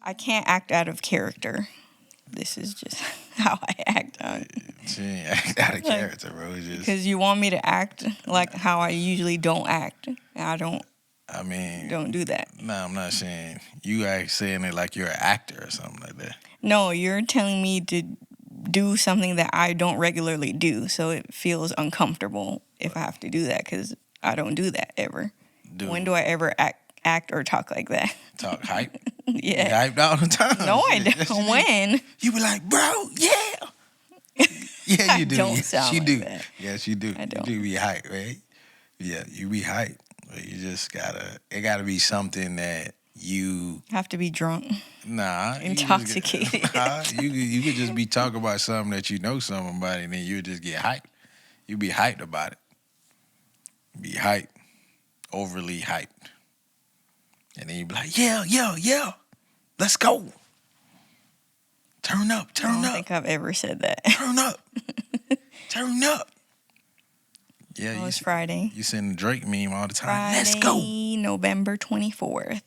I can't act out of character. This is just how I act on. She ain't act out of character, bro. It's just Because you want me to act like how I usually don't act. I don't do that. No, I'm not saying you act saying it like you're an actor or something like that. No, you're telling me to do something that I don't regularly do, so it feels uncomfortable if I have to do that because I don't do that ever. When do I ever act or talk like that? Talk hype? Yeah. You hyped all the time. No, I don't. When? You be like, bro, yeah. Yeah, you do. I don't yes, sound you like do. that. Yes, you do. I don't. You do be hyped, right? Yeah, you be hyped. But you just it gotta be something that you have to be drunk. Nah. Intoxicated. You could just be talking about something that you know something about, and then you just get hyped. You be hyped about it. Be hyped. Overly hyped. And then you be like, yeah. Let's go. Turn up. I don't think I've ever said that. Turn up. Turn up. Yeah, it's Friday. You send Drake meme all the time. Friday, Let's go. November 24th.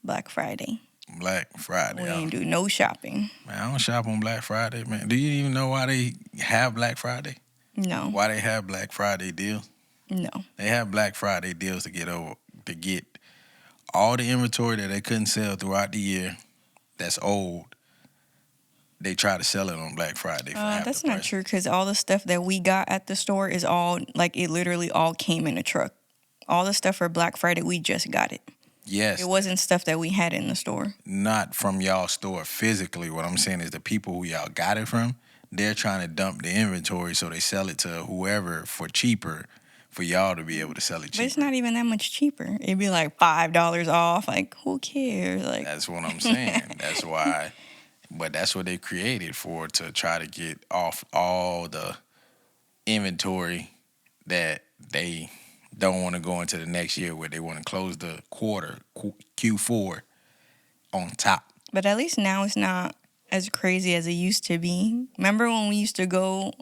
Black Friday. Black Friday. We ain't do no shopping. Man, I don't shop on Black Friday, man. Do you even know why they have Black Friday? No. Why they have Black Friday deals? No. They have Black Friday deals to get all the inventory that they couldn't sell throughout the year that's old. They try to sell it on Black Friday. That's not true because all the stuff that we got at the store is all, like, it literally all came in a truck. All the stuff for Black Friday, we just got it. Yes. It wasn't stuff that we had in the store. Not from y'all store physically. What I'm saying is the people who y'all got it from, they're trying to dump the inventory so they sell it to whoever for cheaper for y'all to be able to sell it cheaper. But it's not even that much cheaper. It'd be like $5 off. Like, who cares? Like, that's what I'm saying. That's why. But that's what they created for, to try to get off all the inventory that they don't want to go into the next year where they want to close the quarter, Q4, on top. But at least now it's not as crazy as it used to be. Remember when we used to go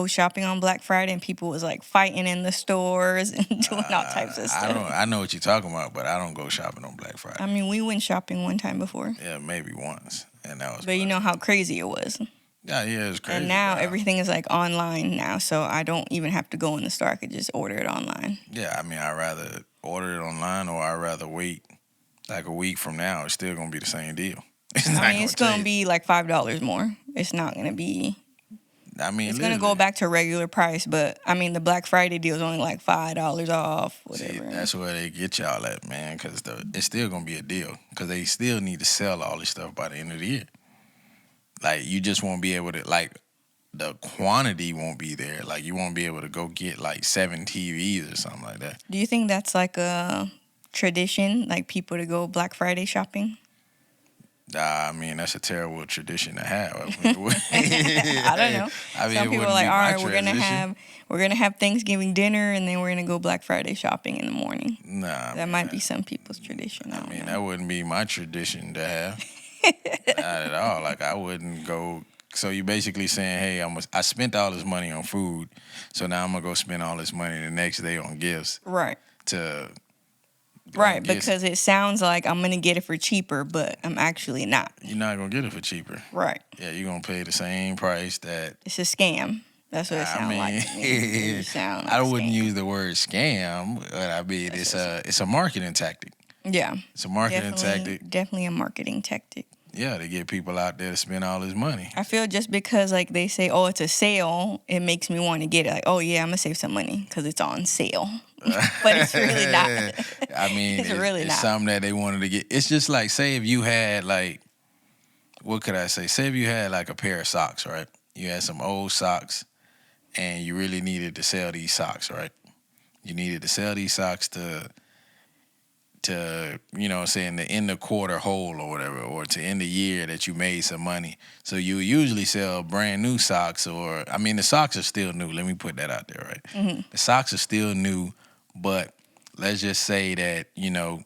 shopping on Black Friday and people was like fighting in the stores and doing all types of stuff? I know what you're talking about, but I don't go shopping on Black Friday. I mean, we went shopping one time before. Yeah, maybe once. And that was. But you know how crazy it was. Yeah, it was crazy. And now everything is like online now, so I don't even have to go in the store. I could just order it online. Yeah, I mean, I'd rather order it online or I'd rather wait like a week from now. It's still going to be the same deal. It's going to be like $5 more. It's not going to be. I mean, it's going to go back to regular price, but I mean, the Black Friday deal is only like $5 off, whatever. See, that's where they get y'all at, man, because it's still going to be a deal because they still need to sell all this stuff by the end of the year. Like, you just won't be able to, like, the quantity won't be there. Like, you won't be able to go get, like, 7 TVs or something like that. Do you think that's like a tradition, like people to go Black Friday shopping? I mean, that's a terrible tradition to have. I don't know. I mean, some people are like, all right, we're gonna have Thanksgiving dinner and then we're gonna go Black Friday shopping in the morning. Nah, that might be some people's tradition. I mean, that wouldn't be my tradition to have. Not at all. Like, I wouldn't go. So you basically saying, hey, I spent all this money on food, so now I'm gonna go spend all this money the next day on gifts. Right. Right, because it sounds like I'm going to get it for cheaper, but I'm actually not. You're not going to get it for cheaper. Right. Yeah, you're going to pay the same price that... It's a scam. That's what it sounds like to me. I wouldn't use the word scam, but I mean, it's a marketing tactic. Yeah. It's a marketing tactic. Definitely a marketing tactic. Yeah, to get people out there to spend all this money. I feel just because, like, they say, oh, it's a sale, it makes me want to get it. Like, oh, yeah, I'm going to save some money because it's on sale. But it's really not. I mean, it's something that they wanted to get. It's just like, say if you had, like, what could I say? Say if you had, like, a pair of socks, right? You had some old socks, and you really needed to sell these socks, right? You needed to sell these socks to you know what I'm saying, to end the quarter whole or whatever, or to end the year that you made some money. So you usually sell brand new socks, or, I mean, the socks are still new. Let me put that out there, right? Mm-hmm. The socks are still new, but let's just say that, you know,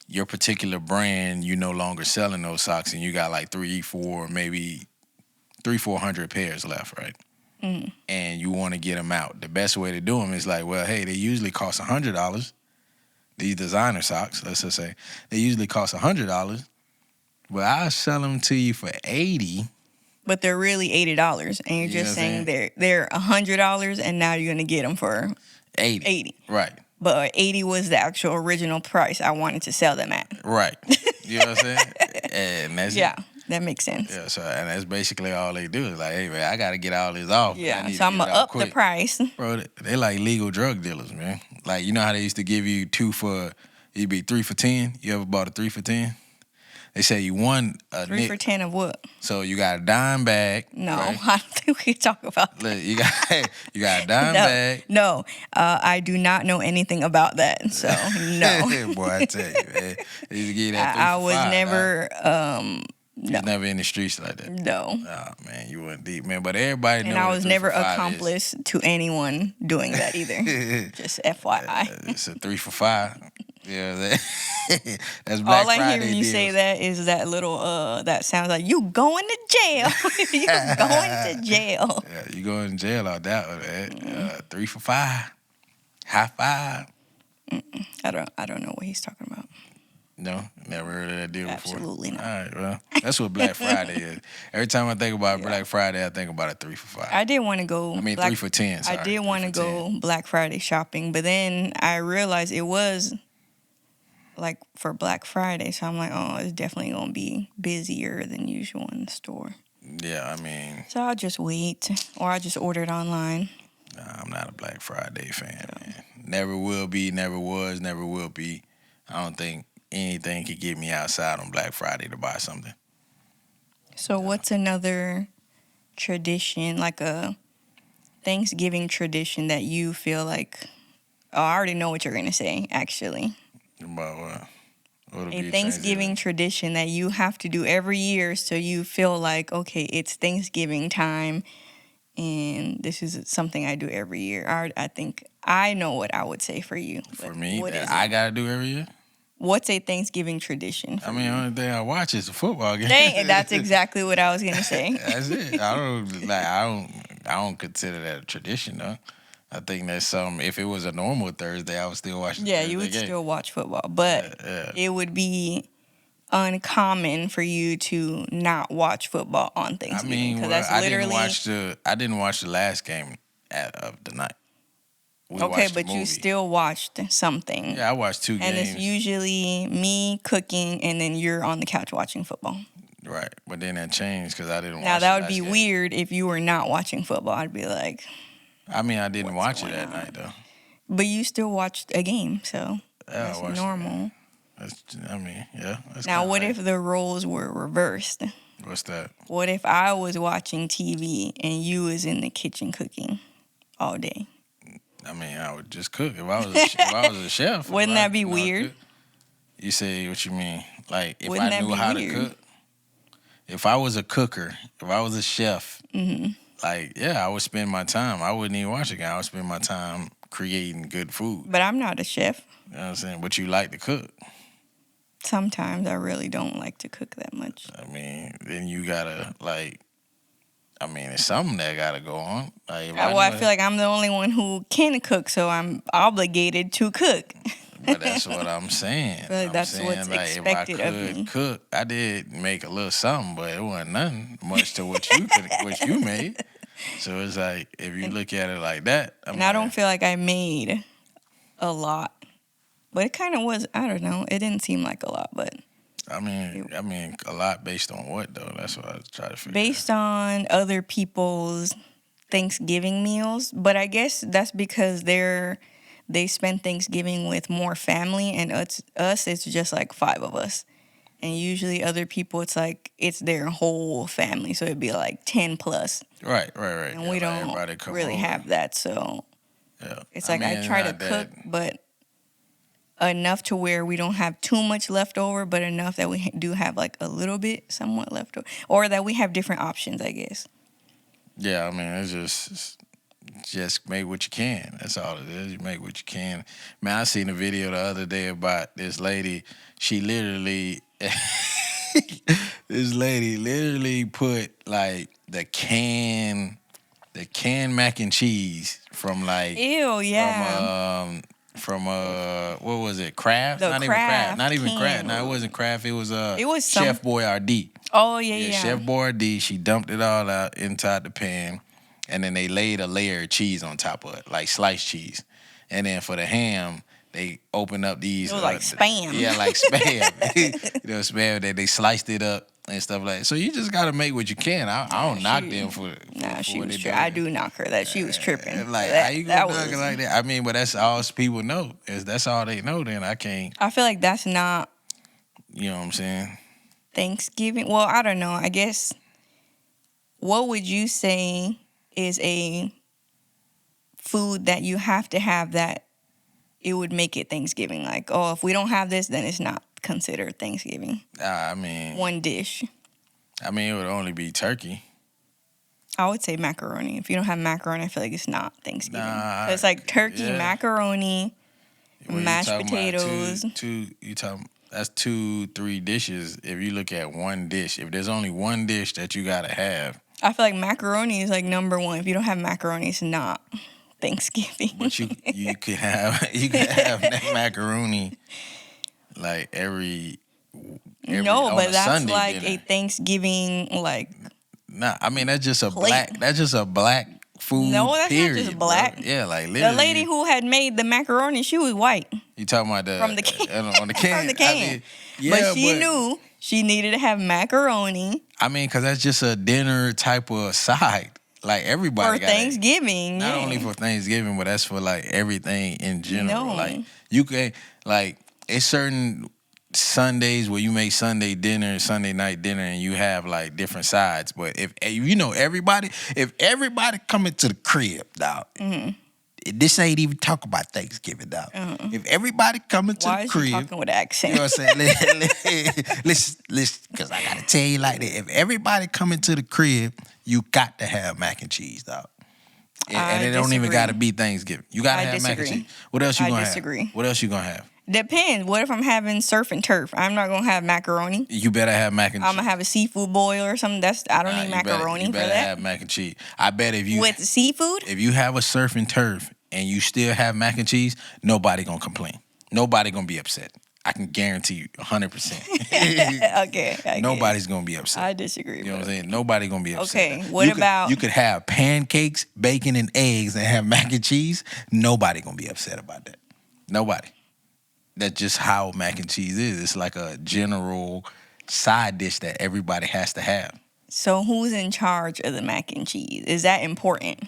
your particular brand, you no longer selling those socks and you got like 400 pairs left, right? Mm-hmm. And you want to get them out. The best way to do them is like, well, hey, they usually cost $100. These designer socks, let's just say, they usually cost $100, But I'll sell them to you for $80. But they're really $80, and you're just saying they're $100, and now you're gonna get them for $80. Right. But 80 was the actual original price I wanted to sell them at. Right. You know what I'm saying? And that's yeah, that makes sense. Yeah, so and that's basically all they do is like, hey man, I gotta get all this off. Yeah, so I'm gonna up the price. Bro, they like legal drug dealers, man. Like, you know how they used to give you it'd be 3 for 10? You ever bought a 3 for 10? They say you won a 3 for 10 of what? So you got a dime bag. No, right? I don't think we can talk about that. Look, you got a dime bag. No, I do not know anything about that. So no. Boy, I tell you, man. They used to give you that 3 I for was 5, never You was never in the streets like that. No. Oh man, you went deep, man. But everybody knows. And I was never accomplice to anyone doing that either. Just FYI. It's a 3 for 5. Yeah, that's Black All I Friday hear when you deals. say that is that little that sounds like you going to jail. You going to jail. Yeah, you going to jail on that one, man. 3 for 5. High five. I don't know what he's talking about. No, never heard of that deal before. Absolutely not. All right, well, that's what Black Friday is. Every time I think about Black Friday, I think about a 3 for 5. I did want to go. 3 for 10. Sorry, I did want to go Black Friday shopping, but then I realized it was like for Black Friday, so I'm like, oh, it's definitely gonna be busier than usual in the store. Yeah, I mean, so I'll just wait, or I'll just order it online. Nah, I'm not a Black Friday fan, man. Never will be, never was, never will be. I don't think anything could get me outside on Black Friday to buy something. So what's another tradition, like a Thanksgiving tradition that you feel like, oh, I already know what you're going to say, actually. About what? A Thanksgiving tradition that you have to do every year so you feel like, okay, it's Thanksgiving time and this is something I do every year. I think I know what I would say for you. For me, that I got to do every year? What's a Thanksgiving tradition? I mean, the only thing I watch is a football game. Dang, that's exactly what I was gonna say. That's it. I don't consider that a tradition though. I think that's something. If it was a normal Thursday, I would still watch. Yeah, you would still watch football, but it would be uncommon for you to not watch football on Thanksgiving. I mean, that's literally. I didn't watch the last game of the night. Okay, but you still watched something. Yeah, I watched 2 games. And it's usually me cooking, and then you're on the couch watching football. Right, but then that changed because I didn't watch. Now, that would be weird if you were not watching football. I'd be like... I mean, I didn't watch it that night, though. But you still watched a game, so that's normal. Now, what if the roles were reversed? What's that? What if I was watching TV and you was in the kitchen cooking all day? I mean, I would just cook. If I was a chef. Wouldn't that be weird? You say what you mean? Like, if I knew how to cook? If I was a cooker, if I was a chef, like, yeah, I would spend my time. I wouldn't even watch a game. I would spend my time creating good food. But I'm not a chef. You know what I'm saying? But you like to cook. Sometimes I really don't like to cook that much. I mean, then you gotta, like... I mean, it's something that got to go on. Like, I feel like I'm the only one who can cook, so I'm obligated to cook. But that's what I'm saying. I feel like that's what's expected of me. If I could cook, I did make a little something, but it wasn't nothing much to what you made. So it's like, if you look at it like that. I don't feel like I made a lot. But it kind of was, I don't know. It didn't seem like a lot, but... I mean, a lot based on what, though? That's what I was trying to figure out. Based on other people's Thanksgiving meals. But I guess that's because they spend Thanksgiving with more family, and us, it's just like 5 of us. And usually other people, it's like, it's their whole family. So it'd be like 10 plus. Right. And we don't really have that, so... Yeah. It's like I try to cook, but... enough to where we don't have too much left over, but enough that we do have like a little bit somewhat left over, or that we have different options, I guess. Yeah, I mean, it's just make what you can. That's all it is. You make what you can. Man, I seen a video the other day about this lady. She literally, this lady literally put like the canned mac and cheese from like, ew, yeah, from what was it? Kraft? The Not even Kraft. Not even Kraft Kraft. No, can. it wasn't Kraft. It was some. Chef Boyardee. Oh yeah. Chef Boyardee. She dumped it all out inside the pan, and then they laid a layer of cheese on top of it, like sliced cheese. And then for the ham, they opened up these. It was like Spam. Yeah, like Spam. Spam. They sliced it up and stuff like that. So you just got to make what you can. I don't knock them for she what was they do. I do knock her that she was tripping. Like, how you gonna knock it like that? I mean, but that's all people know. If that's all they know, then I can't. I feel like that's not. You know what I'm saying? Thanksgiving. Well, I don't know. I guess. What would you say is a food that you have to have that it would make it Thanksgiving? Like, oh, if we don't have this, then it's not considered Thanksgiving. I mean, one dish. I mean, it would only be turkey. I would say macaroni. If you don't have macaroni, I feel like it's not Thanksgiving. It's like turkey, macaroni, mashed potatoes. That's 2-3 dishes. If you look at one dish, if there's only one dish that you gotta have, I feel like macaroni is like number one. If you don't have macaroni, it's not Thanksgiving. But you could have that macaroni like every no, but that's Sunday like dinner. a Thanksgiving like. Nah, I mean that's just a black. That's just a black food. No, that's period, not just black. Bro. Yeah, like literally. The lady who had made the macaroni, she was white. You talking about the from the can? On the can. From the can. I mean, but she knew she needed to have macaroni. I mean, because that's just a dinner type of side. Like everybody for Thanksgiving. Not only for Thanksgiving, but that's for like everything in general. No. Like you can it's certain Sundays where you make Sunday dinner, Sunday night dinner, and you have like different sides. But if everybody coming to the crib, dog, this ain't even talk about Thanksgiving, dog. If everybody coming to the crib, why is you talking with accent? You know what I'm saying? Listen, because I gotta tell you like that. If everybody coming to the crib, you got to have mac and cheese, dog. And it don't even gotta be Thanksgiving. You gotta have mac and cheese. What else you gonna have? What else you gonna have? Depends. What if I'm having surf and turf? I'm not gonna have macaroni. You better have mac and cheese. I'm gonna have a seafood boil or something. I don't need macaroni you for better that. have mac and cheese. I bet if you with seafood, if you have a surf and turf and you still have mac and cheese, nobody gonna complain. Nobody gonna be upset. I can guarantee you 100%. Okay. Nobody's gonna be upset. I disagree. You know what I'm saying? Nobody gonna be upset. Okay. What about you could have pancakes, bacon, and eggs and have mac and cheese. Nobody gonna be upset about that. Nobody. That's just how mac and cheese is. It's like a general side dish that everybody has to have. So who's in charge of the mac and cheese? Is that important?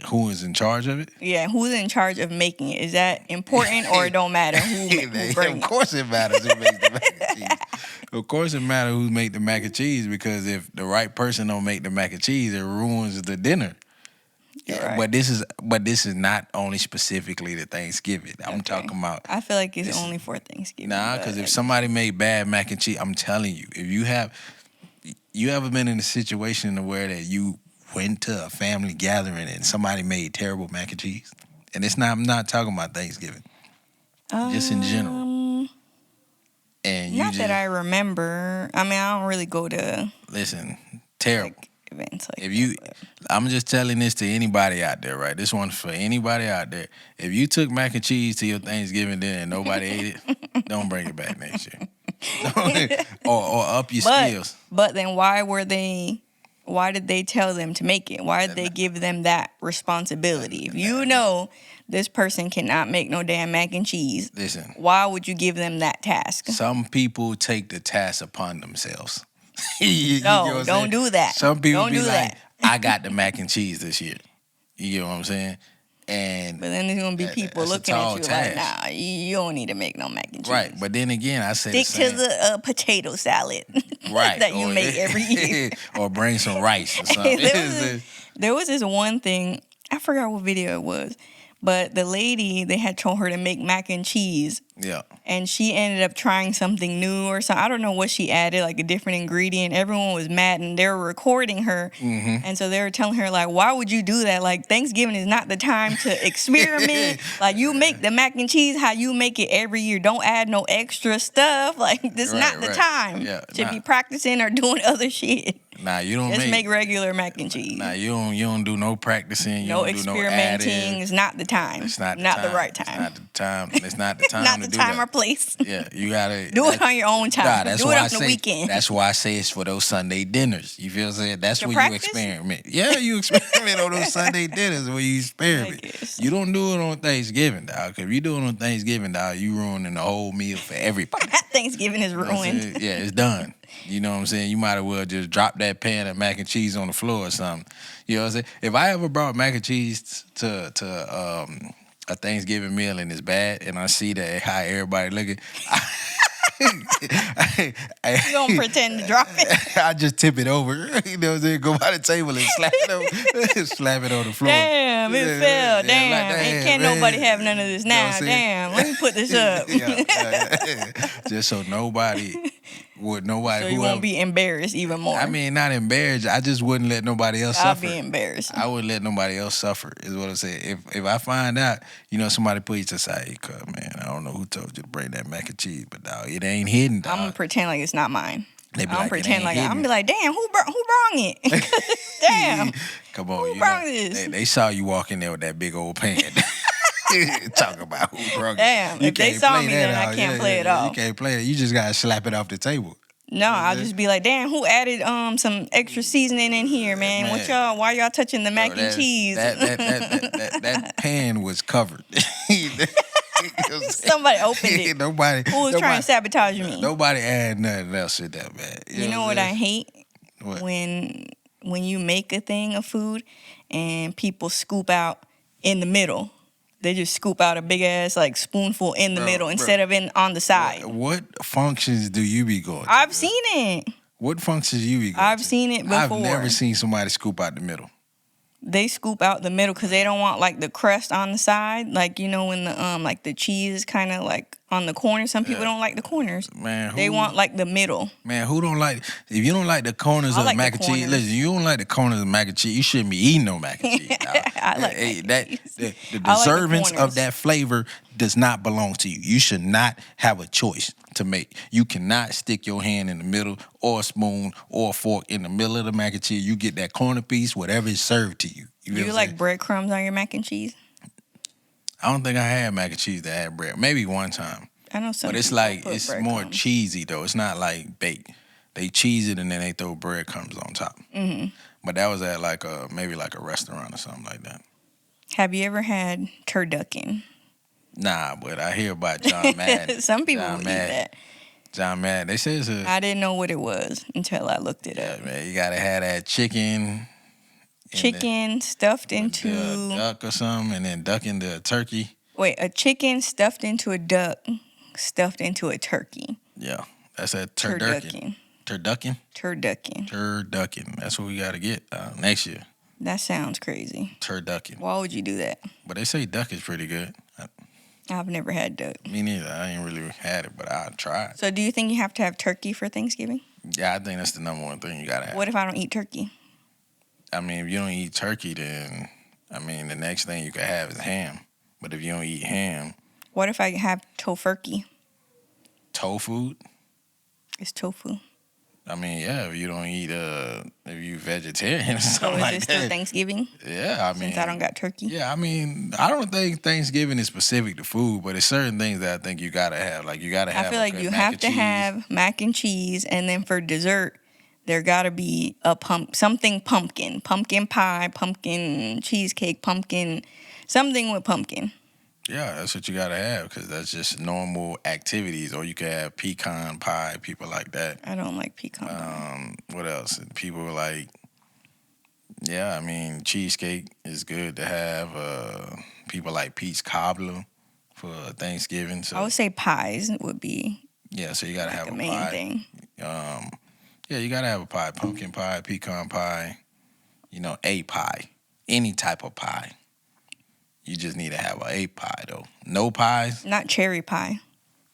Who is in charge of it? Yeah, who's in charge of making it? Is that important or it don't matter who brings it? Of course it matters who makes the mac and cheese. Of course it matters who make the mac and cheese, because if the right person don't make the mac and cheese, it ruins the dinner. Right. But this is not only specifically to Thanksgiving. I'm talking about. I feel like it's only for Thanksgiving. Nah, because if somebody made bad mac and cheese, I'm telling you, if you ever been in a situation where that you went to a family gathering and somebody made terrible mac and cheese, and I'm not talking about Thanksgiving, just in general. And not that I remember. I mean, I don't really go to. Listen, terrible. Events like I'm just telling this to anybody out there, right? This one's for anybody out there. If you took mac and cheese to your Thanksgiving dinner and nobody ate it, don't bring it back next year. or up your skills. But then why did they tell them to make it? Why did they give them that responsibility? If you know this person cannot make no damn mac and cheese, listen, why would you give them that task? Some people take the task upon themselves. No, don't do that. Some people don't be do like, that. I got the mac and cheese this year. You know what I'm saying? But then there's gonna be people looking at you like, nah, you don't need to make no mac and cheese. Right, but then again, I say stick to the potato salad, right, that you make every year, or bring some rice or something. There was this one thing, I forgot what video it was, but the lady, they had told her to make mac and cheese Yeah. And she ended up trying something new or something. I don't know what she added, like a different ingredient. Everyone was mad, and they were recording her. And so they were telling her, like, why would you do that? Like, Thanksgiving is not the time to experiment. Like, you make the mac and cheese how you make it every year. Don't add no extra stuff. Like, this is not the time to be practicing or doing other shit. Nah, you don't Just make regular mac and cheese. Nah, you don't do no practicing. You no don't do no experimenting. adding. It's not the time. It's not the right time. It's not the time. It's not the time. Not to the do time that. or place. Yeah, you gotta do it on your own time. Nah, that's do it why on the weekend. That's why I say it's for those Sunday dinners. You feel what I'm saying? That's To where practice? you experiment. Yeah, you experiment on those Sunday dinners where you experiment. You don't do it on Thanksgiving, dog. If you do it on Thanksgiving, dog, you ruining the whole meal for everybody. Thanksgiving is ruined. Yeah, it's done. You know what I'm saying? You might as well just drop that pan of mac and cheese on the floor or something. You know what I'm saying? If I ever brought mac and cheese to a Thanksgiving meal and it's bad, and I see that how everybody looking, You gonna pretend to drop it? I just tip it over. You know what I'm saying? Go by the table and slap it over, slap it on the floor. Damn, it fell. Damn, like, can't nobody have none of this now. Damn, let me put this up. Just so nobody. So you won't be embarrassed even more. I mean, not embarrassed. I just wouldn't let nobody else I'll suffer. be embarrassed. I wouldn't let nobody else suffer, is what I'm saying. If I find out, somebody put you to side, hey, man, I don't know who told you to bring that mac and cheese, but dog, it ain't hidden, dog. I'm gonna pretend like it's not mine. They be I'm like, pretend like hidden. I'm be like, damn, who brought it? Damn, come on, who brought this? They saw you walk in there with that big old pan. Talk about who brought it. Damn, if they saw me, then I can't play it off. You can't play it. You just gotta slap it off the table. No, I'll just be like, damn, who added some extra seasomething in here, man? What why y'all touching the mac and cheese? That pan was covered. Somebody opened it. Who was trying to sabotage me? Nobody added nothing else in that, man. You know what I hate? What? When you make a thing of food and people scoop out in the middle. They just scoop out a big ass spoonful in the middle instead of on the side. What functions do you be going to? I've seen it. What functions you be going to? I've seen it before. I've never seen somebody scoop out the middle. They scoop out the middle because they don't want the crust on the side. When the the cheese is kind of on the corner. Some people don't like the corners. Man, they want the middle. Man, who don't like? If you don't like the corners of mac and cheese, listen. You don't like the corners of mac and cheese. You shouldn't be eating no mac and cheese. I like the deservance of that flavor does not belong to you. You should not have a choice to make. You cannot stick your hand in the middle or a spoon or a fork in the middle of the mac and cheese. You get that corner piece, whatever is served to you. Do you like breadcrumbs on your mac and cheese? I don't think I had mac and cheese that had bread. Maybe one time. I know some. But it's more cheesy though. It's not like baked. They cheese it and then they throw breadcrumbs on top. Mm-hmm. But that was at maybe a restaurant or something like that. Have you ever had turducken? Nah, but I hear about John Madden. Some people eat that. John Madden. They say it's I didn't know what it was until I looked it up. Man, you gotta have that chicken. Chicken stuffed into a duck or something, and then duck into a turkey. Wait, a chicken stuffed into a duck, stuffed into a turkey. Yeah, that's a turducken. Turducken. Turducken. That's what we gotta get next year. That sounds crazy. Turducken. Why would you do that? But they say duck is pretty good. I've never had duck. Me neither. I ain't really had it, but I tried. So do you think you have to have turkey for Thanksgiving? Yeah, I think that's the number one thing you gotta have. What if I don't eat turkey? I mean, if you don't eat turkey, then the next thing you could have is ham. But if you don't eat ham, what if I have tofurkey? Tofu? It's tofu. I mean, yeah, if you don't eat, if you vegetarian or something like that. So is it still Thanksgiving? Yeah, Since I don't got turkey? Yeah, I don't think Thanksgiving is specific to food, but it's certain things that I think you gotta have. You gotta have. I feel like you have to have mac and cheese, and then for dessert, there gotta be something pumpkin pie, pumpkin cheesecake, something with pumpkin. Yeah, that's what you gotta have because that's just normal activities. Or you could have pecan pie, people like that. I don't like pecan pie. What else? People cheesecake is good to have. People like peach cobbler for Thanksgiving. So I would say pies would be. Yeah, so you gotta have a main pie. Thing. You gotta have a pie, pumpkin pie, pecan pie. A pie, any type of pie. You just need to have a pie, though. No pies? Not cherry pie.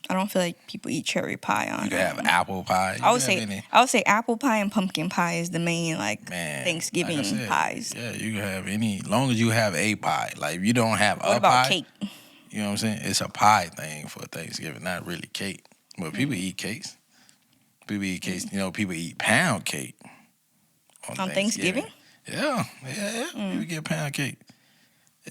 I don't feel like people eat cherry pie on. You can have apple pie. I would say apple pie and pumpkin pie is the main Thanksgiving like I said, pies. Yeah, you can have any, long as you have a pie. Like if you don't have What about pie, cake? you know what I'm saying? It's a pie thing for Thanksgiving, not really cake. But people eat cakes. People eat cakes. You know, people eat pound cake on Thanksgiving. Yeah. People get pound cake.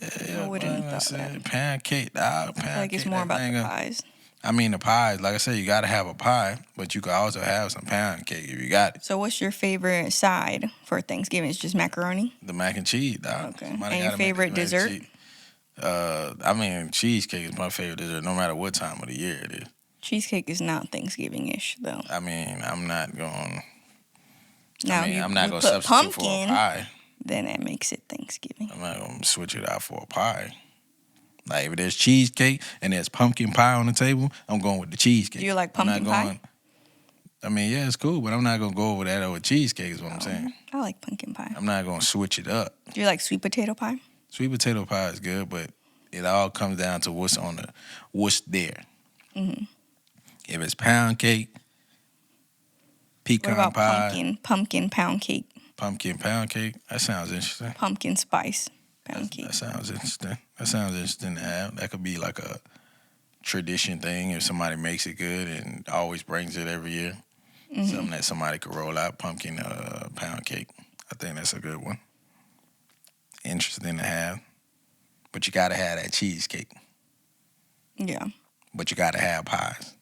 I wouldn't have thought that. Pound cake, I feel like it's more about the pies. I mean, the pies, like I said, you got to have a pie, but you can also have some pound cake if you got it. So what's your favorite side for Thanksgiving? It's just macaroni? The mac and cheese, dog. Okay. And your favorite dessert? I mean, cheesecake is my favorite dessert, no matter what time of the year it is. Cheesecake is not Thanksgiving-ish, though. I mean, I'm not going to substitute pumpkin, for a pie. Then that makes it Thanksgiving. I'm not going to switch it out for a pie. Like, if there's cheesecake and there's pumpkin pie on the table, I'm going with the cheesecake. Do you like pumpkin pie? I mean, yeah, it's cool, but I'm not going to go over that over cheesecake is what I'm saying. I like pumpkin pie. I'm not going to switch it up. Do you like sweet potato pie? Sweet potato pie is good, but it all comes down to what's there. Mm-hmm. If it's pound cake, pecan what about pie. pumpkin pound cake? Pumpkin pound cake? That sounds interesting. Pumpkin spice pound cake. That sounds interesting. That sounds interesting to have. That could be like a tradition thing if somebody makes it good and always brings it every year. Mm-hmm. Something that somebody could roll out, pumpkin pound cake. I think that's a good one. Interesting to have. But you got to have that cheesecake. Yeah. But you got to have pies.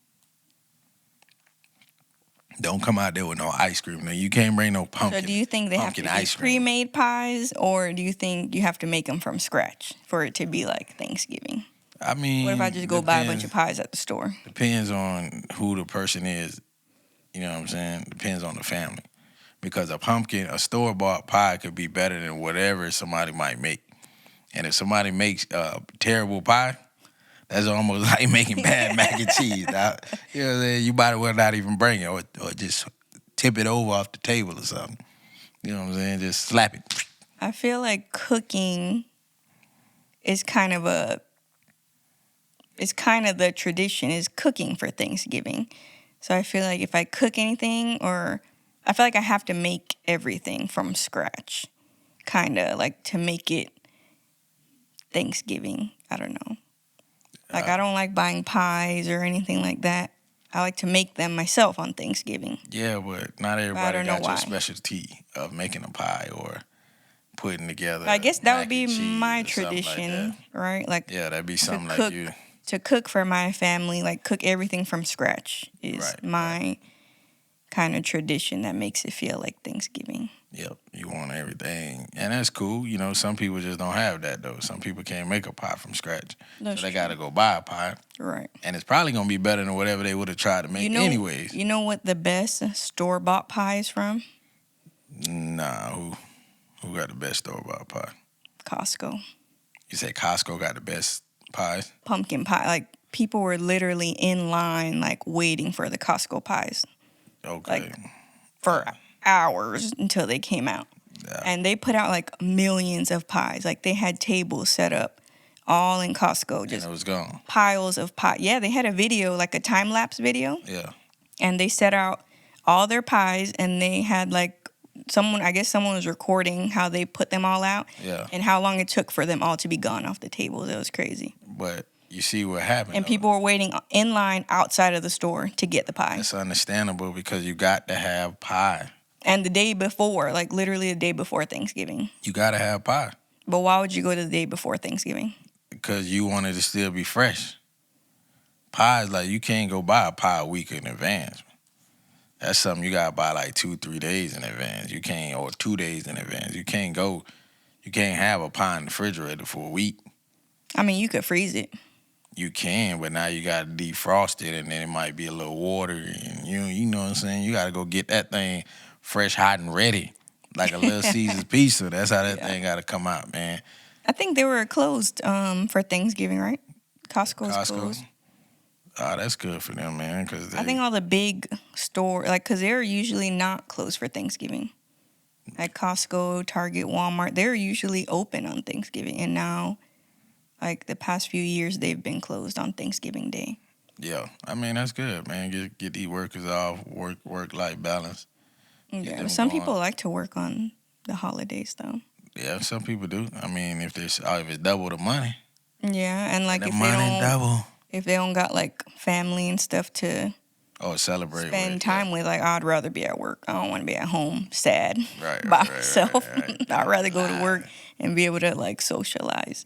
Don't come out there with no ice cream. Now, you can't bring no pumpkin. So do you think they have to be pre-made pies, or do you think you have to make them from scratch for it to be like Thanksgiving? I mean, what if I just go buy a bunch of pies at the store? Depends on who the person is. You know what I'm saying? Depends on the family. Because a store-bought pie could be better than whatever somebody might make. And if somebody makes a terrible pie, that's almost like making bad mac and cheese. Now, you know what I'm saying? You might as well not even bring it or just tip it over off the table or something. You know what I'm saying? Just slap it. I feel like cooking is kind of the tradition is cooking for Thanksgiving. So I feel like if I cook anything, or I feel like I have to make everything from scratch, kind of like to make it Thanksgiving. I don't know. Like, I don't like buying pies or anything like that. I like to make them myself on Thanksgiving. Yeah, but not everybody got your specialty of making a pie or putting together. I guess that would be my tradition, right? Like, yeah, that'd be something like you. To cook for my family, like cook everything from scratch is my kind of tradition that makes it feel like Thanksgiving. Yep, you want everything. And that's cool. You know, some people just don't have that, though. Some people can't make a pie from scratch. So they got to go buy a pie. Right. And it's probably going to be better than whatever they would have tried to make anyways. You know what the best store-bought pie is from? Nah, who got the best store-bought pie? Costco. You say Costco got the best pies? Pumpkin pie. Like, people were literally in line, like, waiting for the Costco pies. Okay. Like, for hours until they came out. Yeah. And they put out like millions of pies. Like, they had tables set up all in Costco. Just and it was gone. Piles of pie. Yeah, they had a video, like a time-lapse video. Yeah. And they set out all their pies, and they had like someone was recording how they put them all out. Yeah. And how long it took for them all to be gone off the tables. It was crazy. But you see what happened. And people were waiting in line outside of the store to get the pie. It's understandable because you got to have pie. And the day before, like literally the day before Thanksgiving. You got to have pie. But why would you go to the day before Thanksgiving? Because you want it to still be fresh. Pie is like, you can't go buy a pie a week in advance. That's something you got to buy like 2-3 days in advance. You can't, or 2 days in advance. You can't have a pie in the refrigerator for a week. I mean, you could freeze it. You can, but now you got to defrost it, and then it might be a little watery. And you know what I'm saying? You got to go get that thing fresh, hot, and ready, like a Little Caesars pizza. That's how that thing got to come out, man. I think they were closed for Thanksgiving, right? Costco's closed. Oh, that's good for them, man. I think all the big stores, like, because they're usually not closed for Thanksgiving. Like Costco, Target, Walmart, they're usually open on Thanksgiving. And now, like, the past few years, they've been closed on Thanksgiving Day. Yeah, I mean that's good, man. Get these workers off work life balance. Yeah, some people like to work on the holidays though. Yeah, some people do. I mean, if it's double the money. Yeah, and like the money double. If they don't got like family and stuff to celebrate spend with, time with, like I'd rather be at work. I don't want to be at home sad right, by myself. Right. I'd rather go to work and be able to like socialize.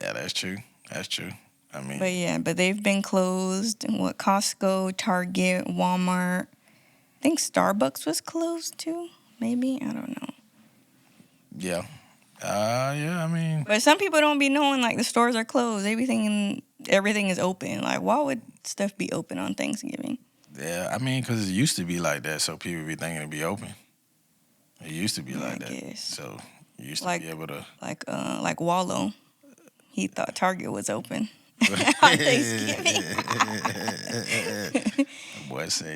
Yeah, that's true. I mean, but they've been closed. What, Costco, Target, Walmart. I think Starbucks was closed too. Maybe, I don't know. Yeah. Yeah, I mean. But some people don't be knowing, like, the stores are closed. They be thinking everything is open. Like, why would stuff be open on Thanksgiving? Yeah, I mean, because it used to be like that, so people be thinking it'd be open. It used to be like that. Guess. So you used to be able to. Like Wallow. He thought Target was open on Thanksgiving.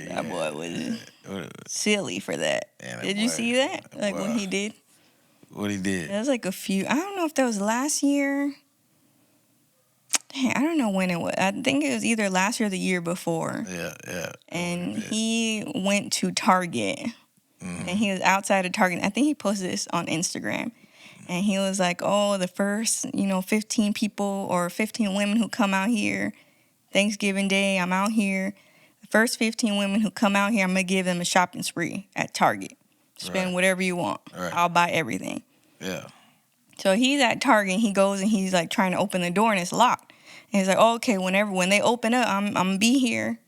That boy was silly for that. Did you see that? Like what he did? What he did? It was like I don't know if that was last year. Dang, I don't know when it was. I think it was either last year or the year before. Yeah. And he went to Target. Mm-hmm. And he was outside of Target. I think he posted this on Instagram. And he was like, oh, the first, 15 people or 15 women who come out here, Thanksgiving Day, I'm out here. The first 15 women who come out here, I'm going to give them a shopping spree at Target. Spend whatever you want. Right. I'll buy everything. Yeah. So he's at Target, and he goes and he's like trying to open the door, and it's locked. And he's like, oh, okay, when they open up, I'm going to be here.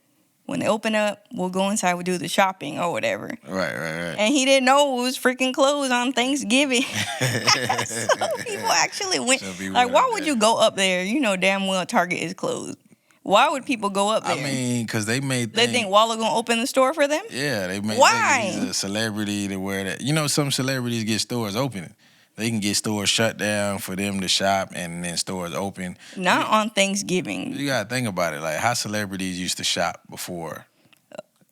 When they open up, we'll go inside, we'll do the shopping or whatever. Right. And he didn't know it was freaking closed on Thanksgiving. So people actually went. Like, why would you go up there? You know damn well Target is closed. Why would people go up there? I mean, because they think Wallow gonna open the store for them? Yeah, they made. Why? He's a celebrity to wear that. You know, some celebrities get stores open. They can get stores shut down for them to shop, and then stores open. Not on Thanksgiving. You gotta think about it. Like how celebrities used to shop before.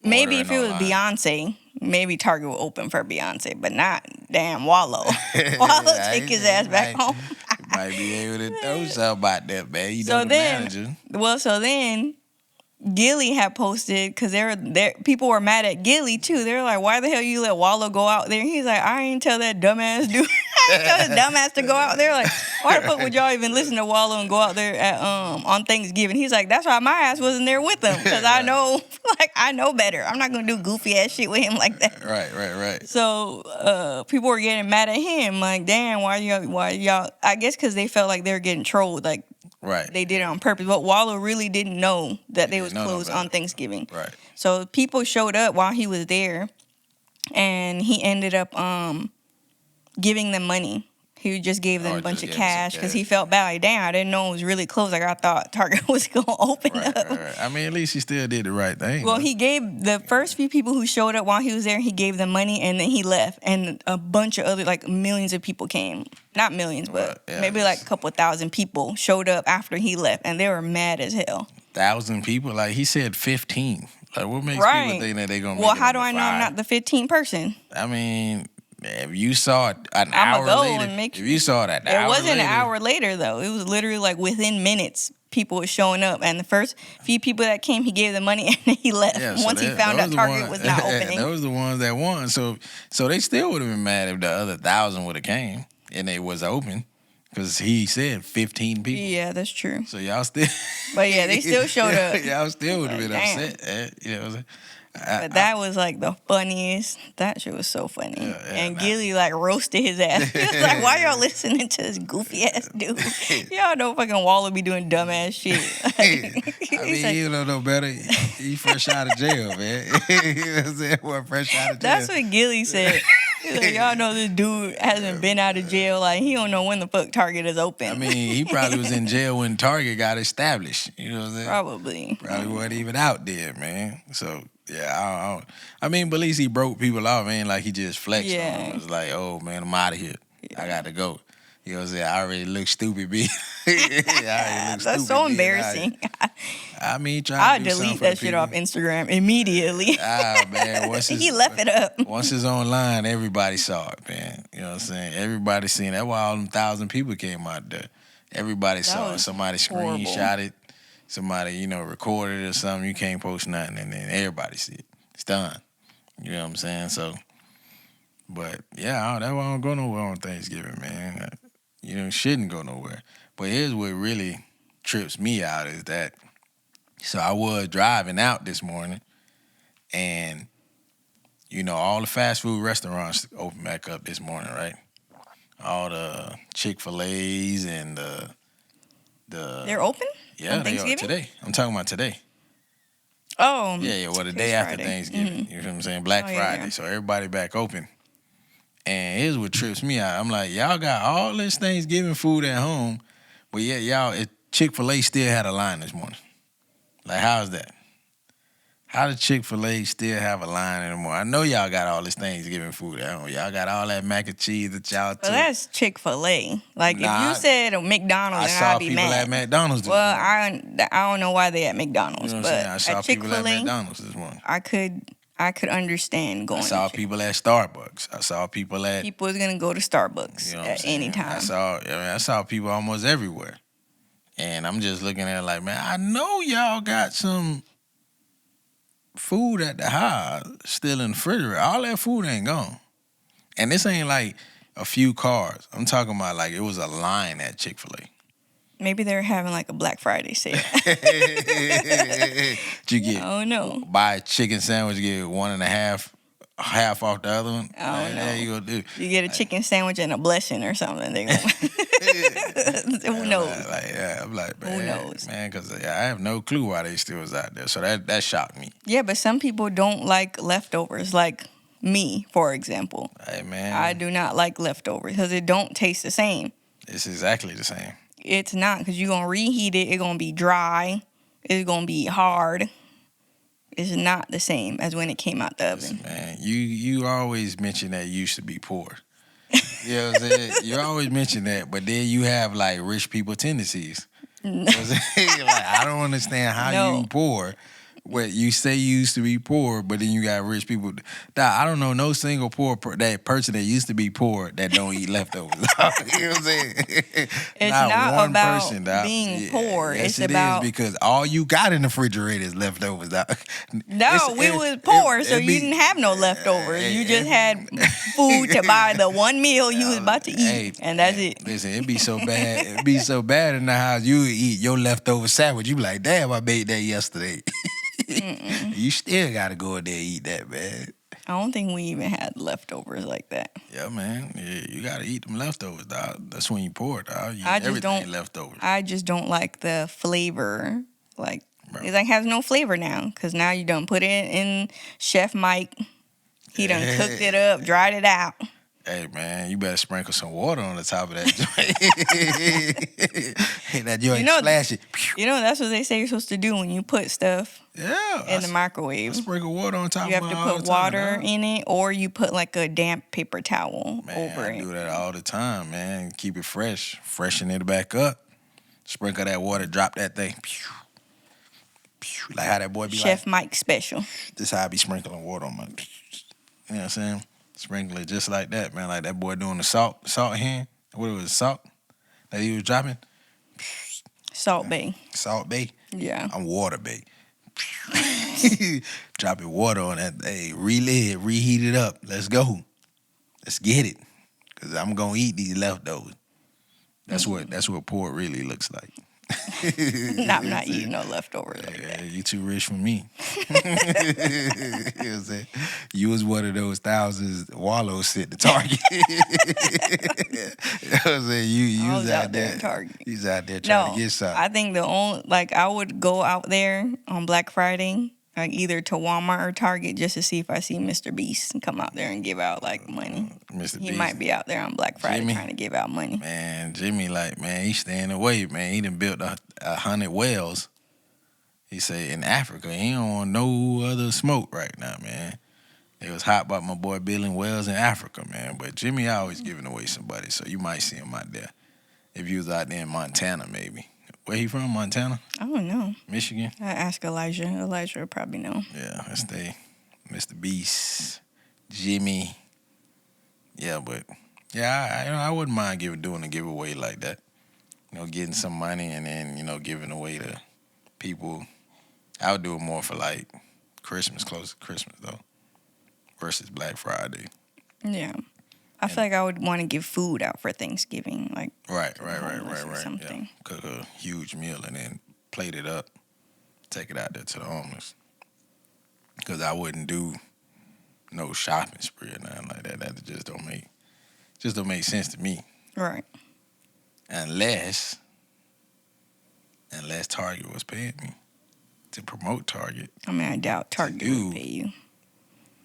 Maybe if it was Beyonce, maybe Target would open for Beyonce, but not damn Wallow. Wallow take his ass back home. Might be able to throw something about that, man. You know the manager. Well, so then Gilly had posted, because people were mad at Gilly too. They were like, why the hell you let Wallow go out there? And he's like, I ain't tell that dumbass dude. I ain't tell this dumbass to go out there. Like, why the fuck would y'all even listen to Wallow and go out there at on Thanksgiving? He's like, that's why my ass wasn't there with him, because I know better. I'm not gonna do goofy ass shit with him like that. Right. So people were getting mad at him, like, damn, why y'all? I guess because they felt like they were getting trolled, like. Right. They did it on purpose. But Wallow really didn't know that they was closed on Thanksgiving. Right. So people showed up while he was there, and he ended up giving them money. He just gave them a bunch of cash because he felt bad. Like, damn, I didn't know it was really closed. Like, I thought Target was going to open up. Right. I mean, at least he still did the right thing. Well, he gave the first few people who showed up while he was there, he gave them money, and then he left. And a bunch of other, like, millions of people came. Not millions, but maybe like a couple thousand people showed up after he left, and they were mad as hell. 1,000 people? Like, he said 15. Like, what makes people think that they're going to make it? Well, how do I know I'm not the 15th person? I mean, if you saw it an hour later, if you saw that it wasn't an hour later, though. It was literally like within minutes, people were showing up. And the first few people that came, he gave them money and then he left. Once he found out Target was not opening. Those the ones that won. So they still would have been mad if the other 1,000 would have came and it was open. Because he said 15 people. Yeah, that's true. So y'all still... But yeah, they still showed up. Y'all still would have been upset. You know what I'm saying? But that was like the funniest. That shit was so funny. And Gilly like roasted his ass. He was like, why y'all listening to this goofy ass dude? Y'all know fucking Wallow be doing dumb ass shit. I mean, he don't know better. He fresh out of jail, man. You know what I'm saying? Well, fresh out of jail. That's what Gilly said. He's like, y'all know this dude hasn't been out of jail. Like, he don't know when the fuck Target is open. I mean, he probably was in jail when Target got established. You know what I'm saying? Probably wasn't even out there, man. So, yeah, I mean, but at least he broke people off, man. Like, he just flexed on them. It was like, oh, man, I'm out of here. I got to go. You know what I'm saying? I already look stupid, B. That's so embarrassing. I mean, I'll delete that shit off Instagram immediately. Man. He left it up. Once it's online, everybody saw it, man. You know what I'm saying? Everybody seen it. That's why all them 1,000 people came out there. Everybody saw it. Somebody screenshot it. somebody, recorded it or something, you can't post nothing, and then everybody see it. It's done. You know what I'm saying? So, but yeah, that's why I don't go nowhere on Thanksgiving, man. Shouldn't go nowhere. But here's what really trips me out is that, so I was driving out this morning, and, all the fast food restaurants open back up this morning, right? All the Chick-fil-A's and the They're open? Yeah, on they are Thanksgiving? today. I'm talking about today. Oh. Yeah, well, the today's day after Friday. Thanksgiving. You know what I'm saying? Black Yeah, Friday. yeah. So everybody back open. And here's what trips me out. I'm like, y'all got all this Thanksgiving food at home, but yet Chick-fil-A still had a line this morning. Like, how's that? How does Chick-fil-A still have a line anymore? I know y'all got all this Thanksgiving food at home. Y'all got all that mac and cheese that y'all took. Well, that's Chick-fil-A. Like, if Nah, you said McDonald's, I then saw I'd be people mad. at McDonald's this Well, morning. I don't know why they at McDonald's, You know what I'm but saying? I saw at people at Chick-fil-A, McDonald's this morning. I could understand going. I saw to people at Starbucks. I saw people at. People is gonna go to Starbucks at any time. I saw people almost everywhere, and I'm just looking at it like, man, I know y'all got some food at the house still in the refrigerator. All that food ain't gone, and this ain't like a few cars. I'm talking about like it was a line at Chick-fil-A. Maybe they're having like a Black Friday sale. You get? Oh no! Buy a chicken sandwich, get one and a half off the other one. I don't know. How you gonna do? You get a chicken sandwich and a blessing or something. Who knows? I'm like, man, who knows? Man, because I have no clue why they still was out there. So that shocked me. Yeah, but some people don't like leftovers. Like me, for example. Hey, man. I do not like leftovers because it don't taste the same. It's exactly the same. It's not, because you're going to reheat it. It's going to be dry. It's going to be hard. It's not the same as when it came out the oven. Listen, man, you always mention that you used to be poor. You know what I'm saying? You always mention that, but then you have like rich people tendencies. You know what I'm saying? Like, I don't understand how you poor. What you say you used to be poor, but then you got rich people. I don't know no single that person that used to be poor that don't eat leftovers. You know what I'm saying? It's not about being poor. Yes, it's about because all you got in the refrigerator is leftovers. No, we was poor, so you didn't have no leftovers. You just had food to buy the one meal you was about to eat, and that's it. Listen, it'd be so bad. It'd be so bad in the house. You would eat your leftover sandwich. You be like, damn, I made that yesterday. You still gotta go in there and eat that, man. I don't think we even had leftovers like that. Yeah, man. Yeah, you gotta eat them leftovers, dog. That's when you pour, dog. You I eat just everything don't. leftovers. I just don't like the flavor. Like, Bro. it like has no flavor now, because now you done put it in Chef Mike. He done cooked it up, dried it out. Hey, man, you better sprinkle some water on the top of that joint. That joint, splash it. That's what they say you're supposed to do when you put stuff in the microwave. Sprinkle water on top of it. You have to put water in it, or you put like a damp paper towel over it. I do that all the time, man. Keep it fresh. Freshen it back up. Sprinkle that water, drop that thing. Like how that boy be Chef Mike special. This how I be sprinkling water on my, you know what I'm saying? Sprinkle it just like that, man. Like that boy doing the salt hand. What it was, salt that he was dropping? Salt Bay. Salt Bay? Yeah. I'm Water Bay. Dropping water on that. Hey, reheat it up. Let's go. Let's get it. Because I'm going to eat these leftovers. That's what pork really looks like. I'm not eating no leftovers like that. You too rich for me. You know what I'm saying? You was one of those thousands Wallow sent to Target. You know what I'm saying? You was out there. Target. You was out there trying to get something. I think I would go out there on Black Friday, like either to Walmart or Target, just to see if I see Mr. Beast and come out there and give out like money. Mr. He Beast might be out there on Black Friday trying to give out money. Man, Jimmy, he's staying away, man. He done built 100 wells. He say in Africa, he don't want no other smoke right now, man. It was hot about my boy building wells in Africa, man. But Jimmy always giving away somebody, so you might see him out there. If you was out there in Montana, maybe. Where he from, Montana? I don't know. Michigan? I ask Elijah. Elijah will probably know. Yeah, that's Mr. Beast, Jimmy. Yeah, but I wouldn't mind doing a giveaway like that. Getting some money and then, giving away to people. I would do it more for like Christmas, close to Christmas though, versus Black Friday. Yeah. I feel like I would want to give food out for Thanksgiving, like Right. something. Yeah. Cook a huge meal and then plate it up, take it out there to the homeless. Because I wouldn't do no shopping spree or nothing like that. That just don't make sense to me. Right. Unless Target was paying me to promote Target. I mean, I doubt Target would pay you.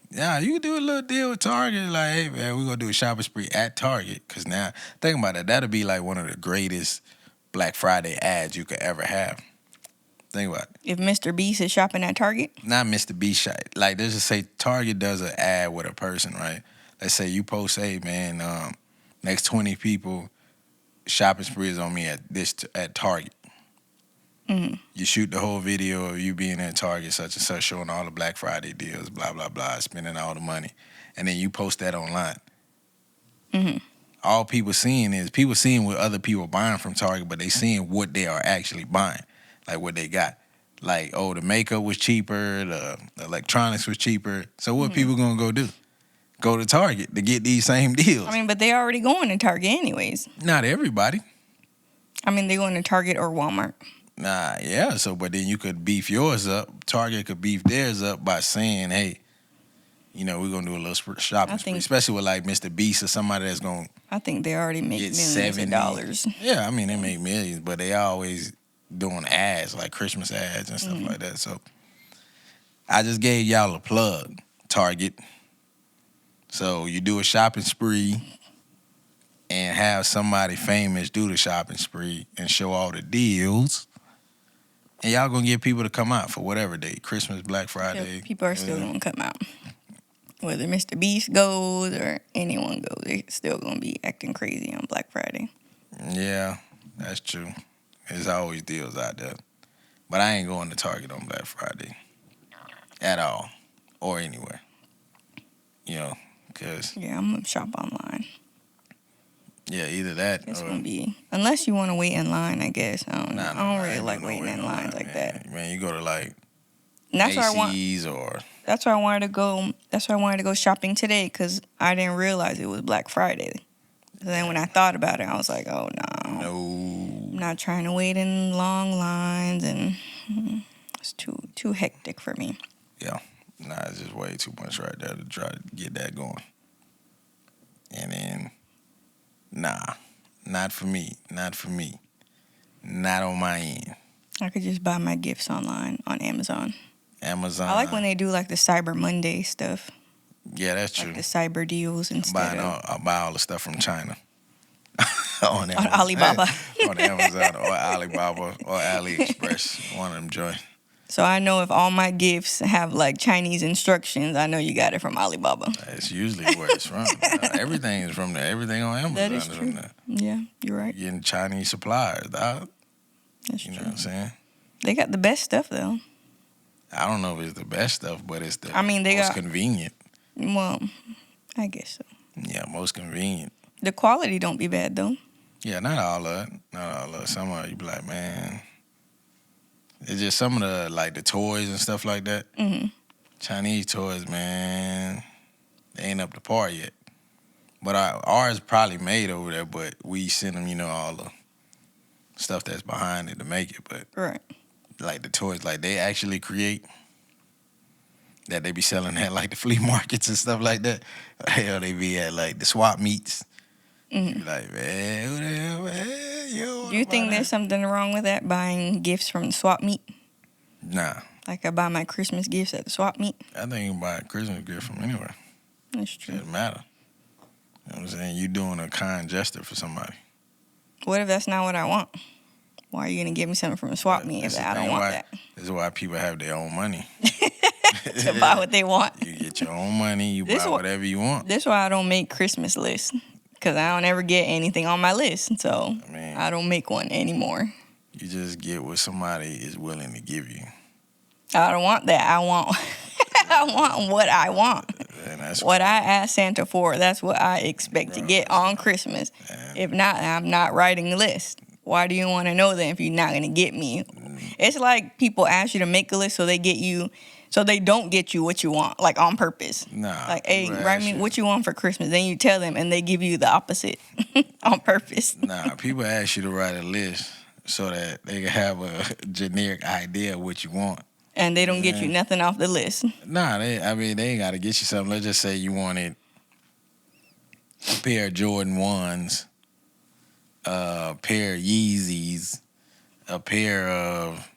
Yeah, you do a little deal with Target, like, hey, man, we're going to do a shopping spree at Target. Because now, think about it, that'll be like one of the greatest Black Friday ads you could ever have. Think about it. If Mr. Beast is shopping at Target? Not Mr. Beast shop. Like, let's just say Target does an ad with a person, right? Let's say you post, hey, man, next 20 people, shopping spree is on me at Target. Mm-hmm. You shoot the whole video of you being at Target, such and such, showing all the Black Friday deals, blah, blah, blah, spending all the money. And then you post that online. Mm-hmm. All people seeing what other people are buying from Target, but they seeing what they are actually buying, like what they got. Like, oh, the makeup was cheaper, the electronics was cheaper. So what people going to go do? Go to Target to get these same deals. I mean, but they already going to Target anyways. Not everybody. I mean, they going to Target or Walmart. Nah, yeah. So, but then you could beef yours up. Target could beef theirs up by saying, "Hey, we're gonna do a little shopping spree," especially with like Mr. Beast or somebody that's gonna. I think they already make millions of dollars. Yeah, I mean they make millions, but they always doing ads like Christmas ads and stuff like that. So, I just gave y'all a plug, Target. So you do a shopping spree and have somebody famous do the shopping spree and show all the deals. And y'all gonna get people to come out for whatever day, Christmas, Black Friday. Yeah, people are still gonna come out. Whether Mr. Beast goes or anyone goes, they're still gonna be acting crazy on Black Friday. Yeah, that's true. There's always deals out there. But I ain't going to Target on Black Friday at all or anywhere. Because... Yeah, I'm gonna shop online. Yeah, either that it's or... gonna be... Unless you want to wait in line, I guess. I don't know. Nah, I don't really like waiting in lines like that. Man, you go to like Macy's or... That's why I wanted to go. That's why I wanted to go shopping today, because I didn't realize it was Black Friday. So then when I thought about it, I was like, oh no. I'm not trying to wait in long lines, and it's too hectic for me. Yeah. Nah, it's just way too much right there to try to get that going. And then, nah, not for me. Not on my end. I could just buy my gifts online on Amazon. I like when they do like the Cyber Monday stuff. Yeah, that's true. Like the cyber deals instead I buy all the stuff from China. on Alibaba. On Amazon or Alibaba or AliExpress. One of them joints. So I know if all my gifts have like Chinese instructions, I know you got it from Alibaba. That's usually where it's from. Everything is from there. Everything on Amazon that is true. From there. Yeah, you're right. You're getting Chinese suppliers, dog. That's true. You know what I'm saying? They got the best stuff though. I don't know if it's the best stuff, but it's the they most convenient. Well, I guess so. Yeah, most convenient. The quality don't be bad though. Yeah, not all of it. Some of it you be like, man. It's just some of the like the toys and stuff like that. Mm-hmm. Chinese toys, man, they ain't up to par yet. But ours probably made over there, but we send them, all the stuff that's behind it to make it. But right. Like the toys, like they actually create that they be selling at like the flea markets and stuff like that. Hell, they be at like the swap meets. Mm-hmm. You be like, man, who the hell, man? Do you think there's something wrong with that, buying gifts from the swap meet? Nah. Like I buy my Christmas gifts at the swap meet? I think you can buy a Christmas gift from anywhere. That's true. It doesn't matter. You know what I'm saying? You doing a kind gesture for somebody. What if that's not what I want? Why are you going to give me something from a swap meet if I don't want that? This is why people have their own money. To buy what they want. You get your own money, you buy whatever you want. This is why I don't make Christmas lists. Because I don't ever get anything on my list. So I don't make one anymore. You just get what somebody is willing to give you. I don't want that. I want I want what I want. And that's what I ask Santa for, that's what I expect to get on Christmas. If not, I'm not writing the list. Why do you want to know then if you're not going to get me It's like people ask you to make a list so they don't get you what you want, like on purpose. Nah. Like, hey, write me what you want for Christmas. Then you tell them, and they give you the opposite on purpose. Nah, people ask you to write a list so that they can have a generic idea of what you want. And they don't get you nothing off the list. Nah, they ain't got to get you something. Let's just say you wanted a pair of Jordan 1s, a pair of Yeezys, a pair of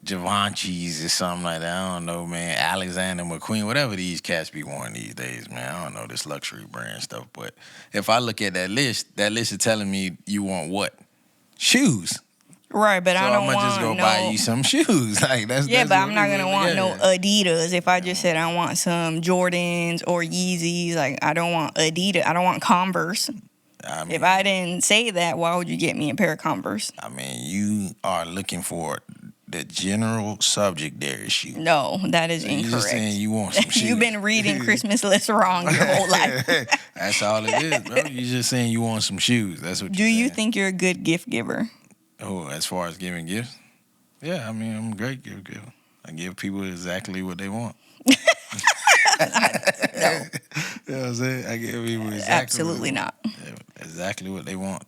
Givenchy's or something like that. I don't know, man. Alexander McQueen, whatever these cats be wearing these days, man. I don't know this luxury brand stuff. But if I look at that list is telling me you want what? Shoes. Right, but So I don't want I'm just go buy you some shoes. Like that's but I'm not gonna want no Adidas. If I just said I want some Jordans or Yeezys, like I don't want Adidas. I don't want Converse. I mean, if I didn't say that, why would you get me a pair of Converse? I mean, you are looking for the general subject there is shoes. No, that is incorrect. You're just saying you want some shoes. You've been reading Christmas lists wrong your whole life. That's all it is, bro. You're just saying you want some shoes. That's what. Do you think you're a good gift giver? Oh, as far as giving gifts? Yeah, I mean, I'm a great gift giver. I give people exactly what they want. No. You know what I'm saying? I give people exactly Absolutely not. Exactly what they want.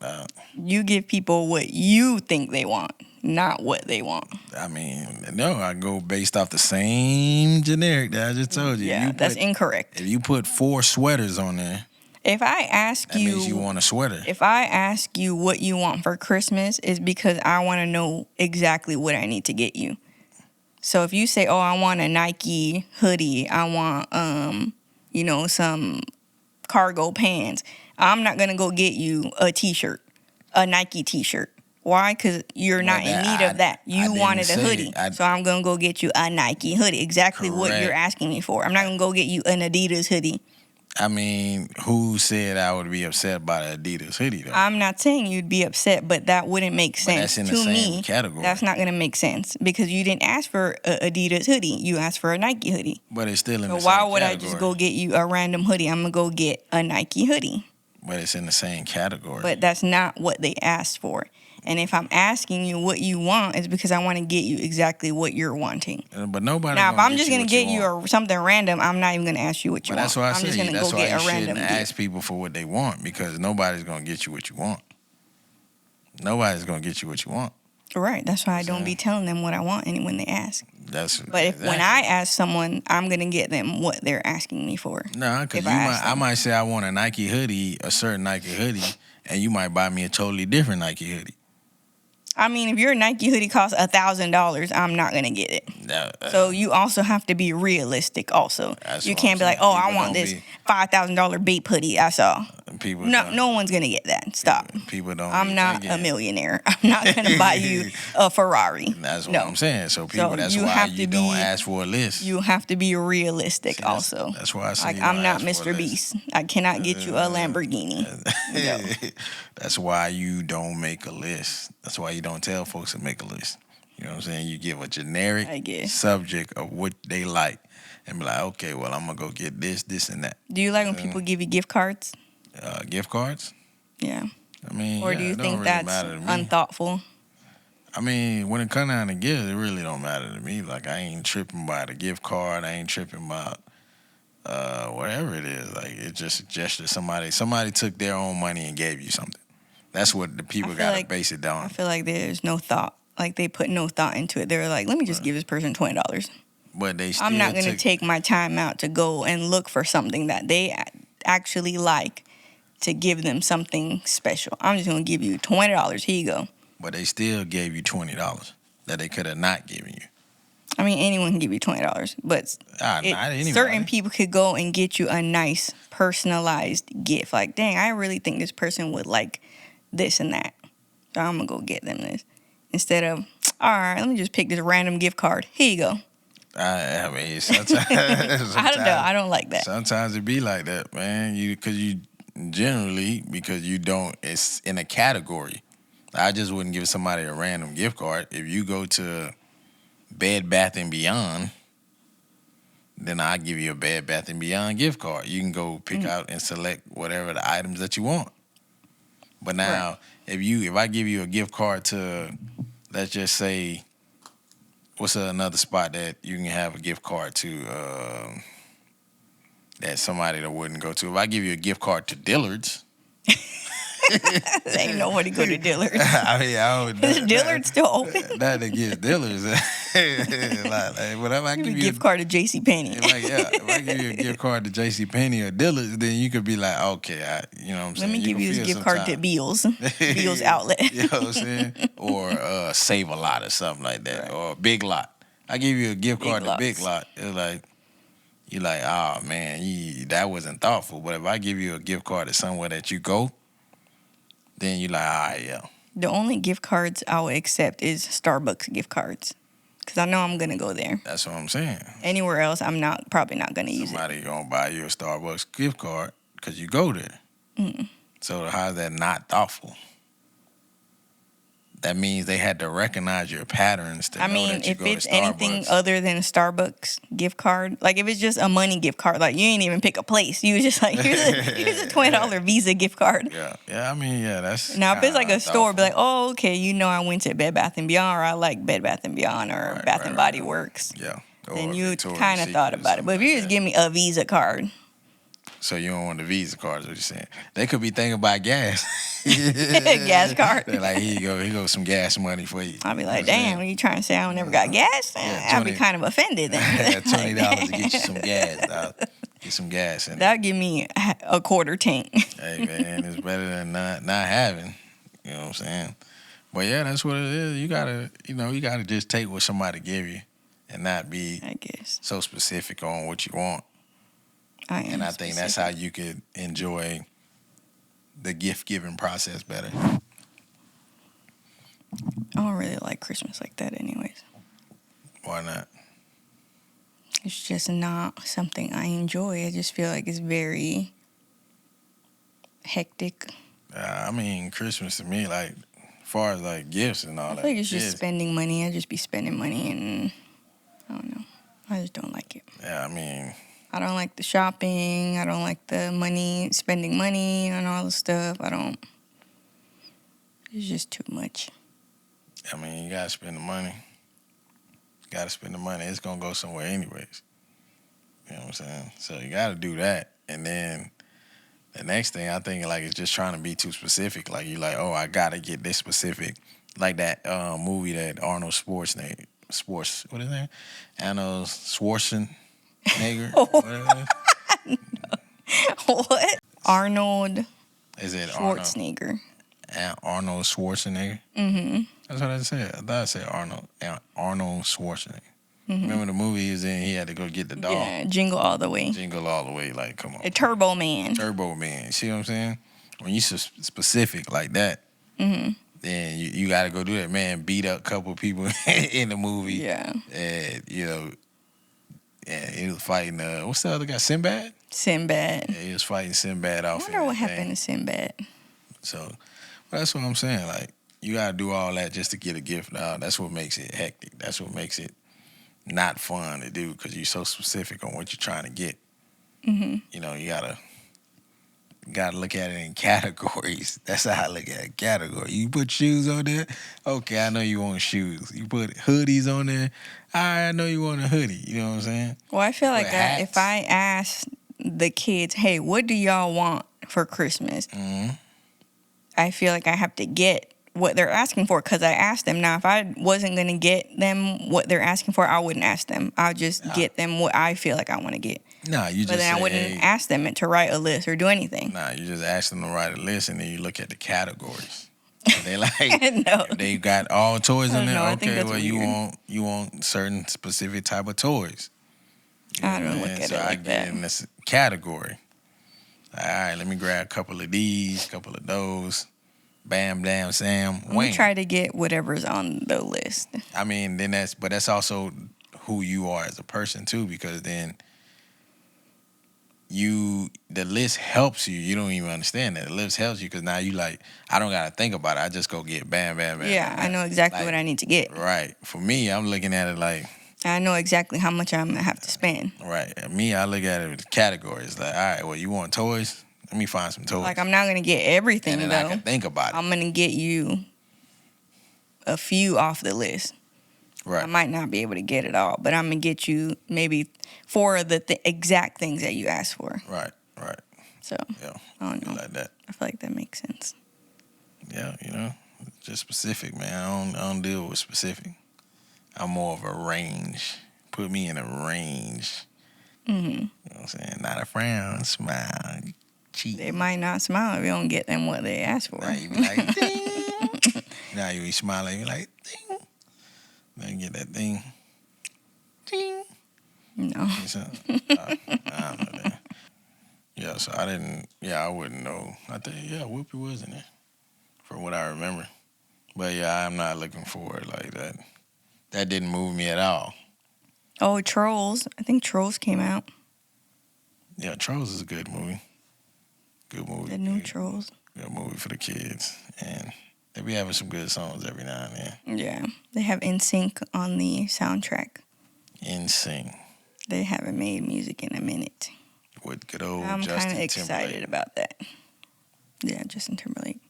You give people what you think they want, not what they want. I mean, no, I go based off the same generic that I just told you. Yeah, that's incorrect. If you put 4 sweaters on there, if I ask that means you want a sweater. If I ask you what you want for Christmas, it's because I want to know exactly what I need to get you. So if you say, "Oh, I want a Nike hoodie. I want some cargo pants." I'm not gonna go get you a T-shirt, a Nike T-shirt. Why? Because you're not in need of that. You wanted a hoodie, so I'm gonna go get you a Nike hoodie. Exactly what you're asking me for. I'm not gonna go get you an Adidas hoodie. I mean, who said I would be upset about an Adidas hoodie, though? I'm not saying you'd be upset, but that wouldn't make sense that's in to the same me. Category. That's not going to make sense because you didn't ask for an Adidas hoodie. You asked for a Nike hoodie. But it's still in the same category. So why would category. I just go get you a random hoodie? I'm going to go get a Nike hoodie. But it's in the same category. But that's not what they asked for. And if I'm asking you what you want, it's because I want to get you exactly what you're wanting. But nobody. Now, if I'm just gonna get you something random, I'm not even gonna ask you what you want. That's why I say I'm just gonna that's go why get you a random shouldn't ask people for what they want because nobody's gonna get you what you want. Nobody's gonna get you what you want. Right. That's why I don't be telling them what I want when they ask. But when I ask someone, I'm gonna get them what they're asking me for. No, because I might say I want a Nike hoodie, a certain Nike hoodie, and you might buy me a totally different Nike hoodie. I mean, if your Nike hoodie costs $1,000, I'm not gonna get it. So you also have to be realistic. Also, you can't be like, "Oh, I want this $5,000 Bape hoodie I saw." No one's gonna get that. Stop. People don't. I'm not a millionaire. I'm not gonna buy you a Ferrari. That's what I'm saying. So that's why you don't ask for a list. You have to be realistic. Also, that's why I say I'm not Mr. Beast. I cannot get you a Lamborghini. No. That's why you don't make a list. That's why you don't tell folks to make a list. You know what I'm saying? You give a generic subject of what they like and be like, okay, well, I'm going to go get this, this, and that. Do you like when people give you gift cards? Gift cards? Yeah. I mean, or do you think that's unthoughtful? I mean, when it comes down to gifts, it really don't matter to me. Like, I ain't tripping by the gift card. I ain't tripping about whatever it is. Like, it's just a gesture. Somebody took their own money and gave you something. That's what the people got to base it down. I feel like there's no thought. Like, they put no thought into it. They're like, let me just give this person $20. But they still I'm not going to take my time out to go and look for something that they actually like to give them something special. I'm just going to give you $20. Here you go. But they still gave you $20 that they could have not given you. I mean, anyone can give you $20, but certain people could go and get you a nice, personalized gift. Like, dang, I really think this person would like this and that. So I'm going to go get them this. Instead of, all right, let me just pick this random gift card. Here you go. I mean, sometimes I don't know. I don't like that. Sometimes it be like that, man. Because you don't, it's in a category. I just wouldn't give somebody a random gift card. If you go to Bed Bath & Beyond, then I'll give you a Bed Bath & Beyond gift card. You can go pick out and select whatever the items that you want. But now, if I give you a gift card to let's just say, what's another spot that you can have a gift card to that somebody that wouldn't go to? If I give you a gift card to Dillard's. Ain't nobody go to Dillard's. I mean, I don't. Is Dillard's still open? That against Dillard's. like, whatever I give you a gift card to JCPenney. If I give you a gift card to JCPenney or Dillard's, then you could be like, okay, you know what I'm saying? Let me give you this gift card to Beals. Beals outlet. You know what I'm saying? Or Save a Lot or something like that. Right. Or Big Lot. I give you a gift card to Big Lot. It's like, you're like, oh man, that wasn't thoughtful. But if I give you a gift card to somewhere that you go, then you're like, all right, yeah. The only gift cards I will accept is Starbucks gift cards. Because I know I'm going to go there. That's what I'm saying. Anywhere else, I'm probably not going to use it. Somebody going to buy you a Starbucks gift card because you go there. Mm. So how is that not thoughtful? That means they had to recognize your patterns to know that you go to Starbucks. If it's anything other than a Starbucks gift card, like if it's just a money gift card, like you ain't even pick a place. You was just like, here's a $20 Visa gift card. Yeah. I mean, that's now if it's like a store, be like, oh, okay, you know, I went to Bed Bath & Beyond, or I like Bed Bath & Beyond, or Bath & Body Works. Yeah. Then you kind of thought about it. But if you just give me a Visa card. So you don't want the Visa cards, what you saying? They could be thinking about gas. Gas card. They're like, here you go, some gas money for you. I'll be like, damn, are you trying to say I never got gas? I'll be kind of offended then. $20 to get you some gas, dog. Get some gas in That'll give me a quarter tank. Hey, man, it's better than not having. You know what I'm saying? But yeah, that's what it is. You gotta just take what somebody give you and not be, I guess, so specific on what you want. I think that's how you could enjoy the gift-giving process better. I don't really like Christmas like that anyways. Why not? It's just not something I enjoy. I just feel like it's very hectic. I mean, Christmas to me, like, as far as, like, gifts and all that. I feel like it's just spending money. I just be spending money and, I don't know. I just don't like it. Yeah, I mean, I don't like the shopping. I don't like the spending money on all the stuff. It's just too much. I mean, you got to spend the money. It's going to go somewhere anyways. You know what I'm saying? So you got to do that. And then the next thing I think, like, is just trying to be too specific. Like, you're like, oh, I got to get this specific. Like that movie that Arnold Schwarzenegger, what is that? Arnold Schwarzenegger. What? Arnold. Is it Schwarzenegger? Arnold Schwarzenegger. Mm-hmm. That's what I said. I thought I said Arnold Schwarzenegger. Mm-hmm. Remember the movie he was in? He had to go get the dog. Yeah, Jingle All the Way. Jingle All the Way. Like, come on. A Turbo Man. Turbo Man. See what I'm saying? When you specific like that, mm-hmm. then you got to go do that. Man beat up a couple people in the movie. Yeah. And, yeah, he was fighting, what's the other guy, Sinbad? Sinbad. Yeah, he was fighting Sinbad off. I wonder what happened to Sinbad. So, well, that's what I'm saying. Like, you got to do all that just to get a gift now. That's what makes it hectic. That's what makes it not fun to do because you're so specific on what you're trying to get. Mm-hmm. You know, you gotta look at it in categories. That's how I look at it. Category. You put shoes on there. Okay, I know you want shoes. You put hoodies on there. I know you want a hoodie. You know what I'm saying? Well, I feel like if I ask the kids, hey, what do y'all want for Christmas? Mm-hmm. I feel like I have to get what they're asking for because I asked them. Now, if I wasn't going to get them what they're asking for, I wouldn't ask them. I'll just get them what I feel like I want to get. Nah, you just But then I wouldn't ask them to write a list or do anything. Nah, you just ask them to write a list and then you look at the categories. They like no. They got all toys in there. Know. Okay, well you want certain specific type of toys. I don't look at it like I get in this category. All right, let me grab a couple of these, couple of those. Bam, damn, Sam. We try to get whatever's on the list. I mean, then that's also who you are as a person too, because then the list helps you. You don't even understand that. The list helps you because now you like, I don't got to think about it. I just go get bam, bam, bam. Yeah, bam. I know exactly what I need to get. Right. For me, I'm looking at it like, I know exactly how much I'm going to have to spend. Right. Me, I look at it with categories. Like, all right, well, you want toys? Let me find some toys. Like, I'm not going to get everything, and then though. I can think about it. I'm going to get you a few off the list. Right. I might not be able to get it all, but I'm gonna get you maybe 4 of the exact things that you asked for. Right. So Yeah. I don't know. Like that. I feel like that makes sense. Yeah, just specific, man. I don't deal with specific. I'm more of a range. Put me in a range. Mm-hmm. You know what I'm saying? Not a frown, smile, cheek. They might not smile if you don't get them what they asked for. Now you be like, ding. Now you be smiling, you be like, ding. Then you get that thing. Ding. No. I don't know that. Yeah, so I wouldn't know. I think, Whoopi was in there, from what I remember. But yeah, I'm not looking forward like that. That didn't move me at all. Oh, Trolls. I think Trolls came out. Yeah, Trolls is a good movie. Good movie. The new Trolls. Good movie for the kids. And they be having some good songs every now and then. Yeah. They have NSYNC on the soundtrack. NSYNC. They haven't made music in a minute. With good old I'm Justin kind of Timberlake. excited about that. Yeah, Justin Timberlake.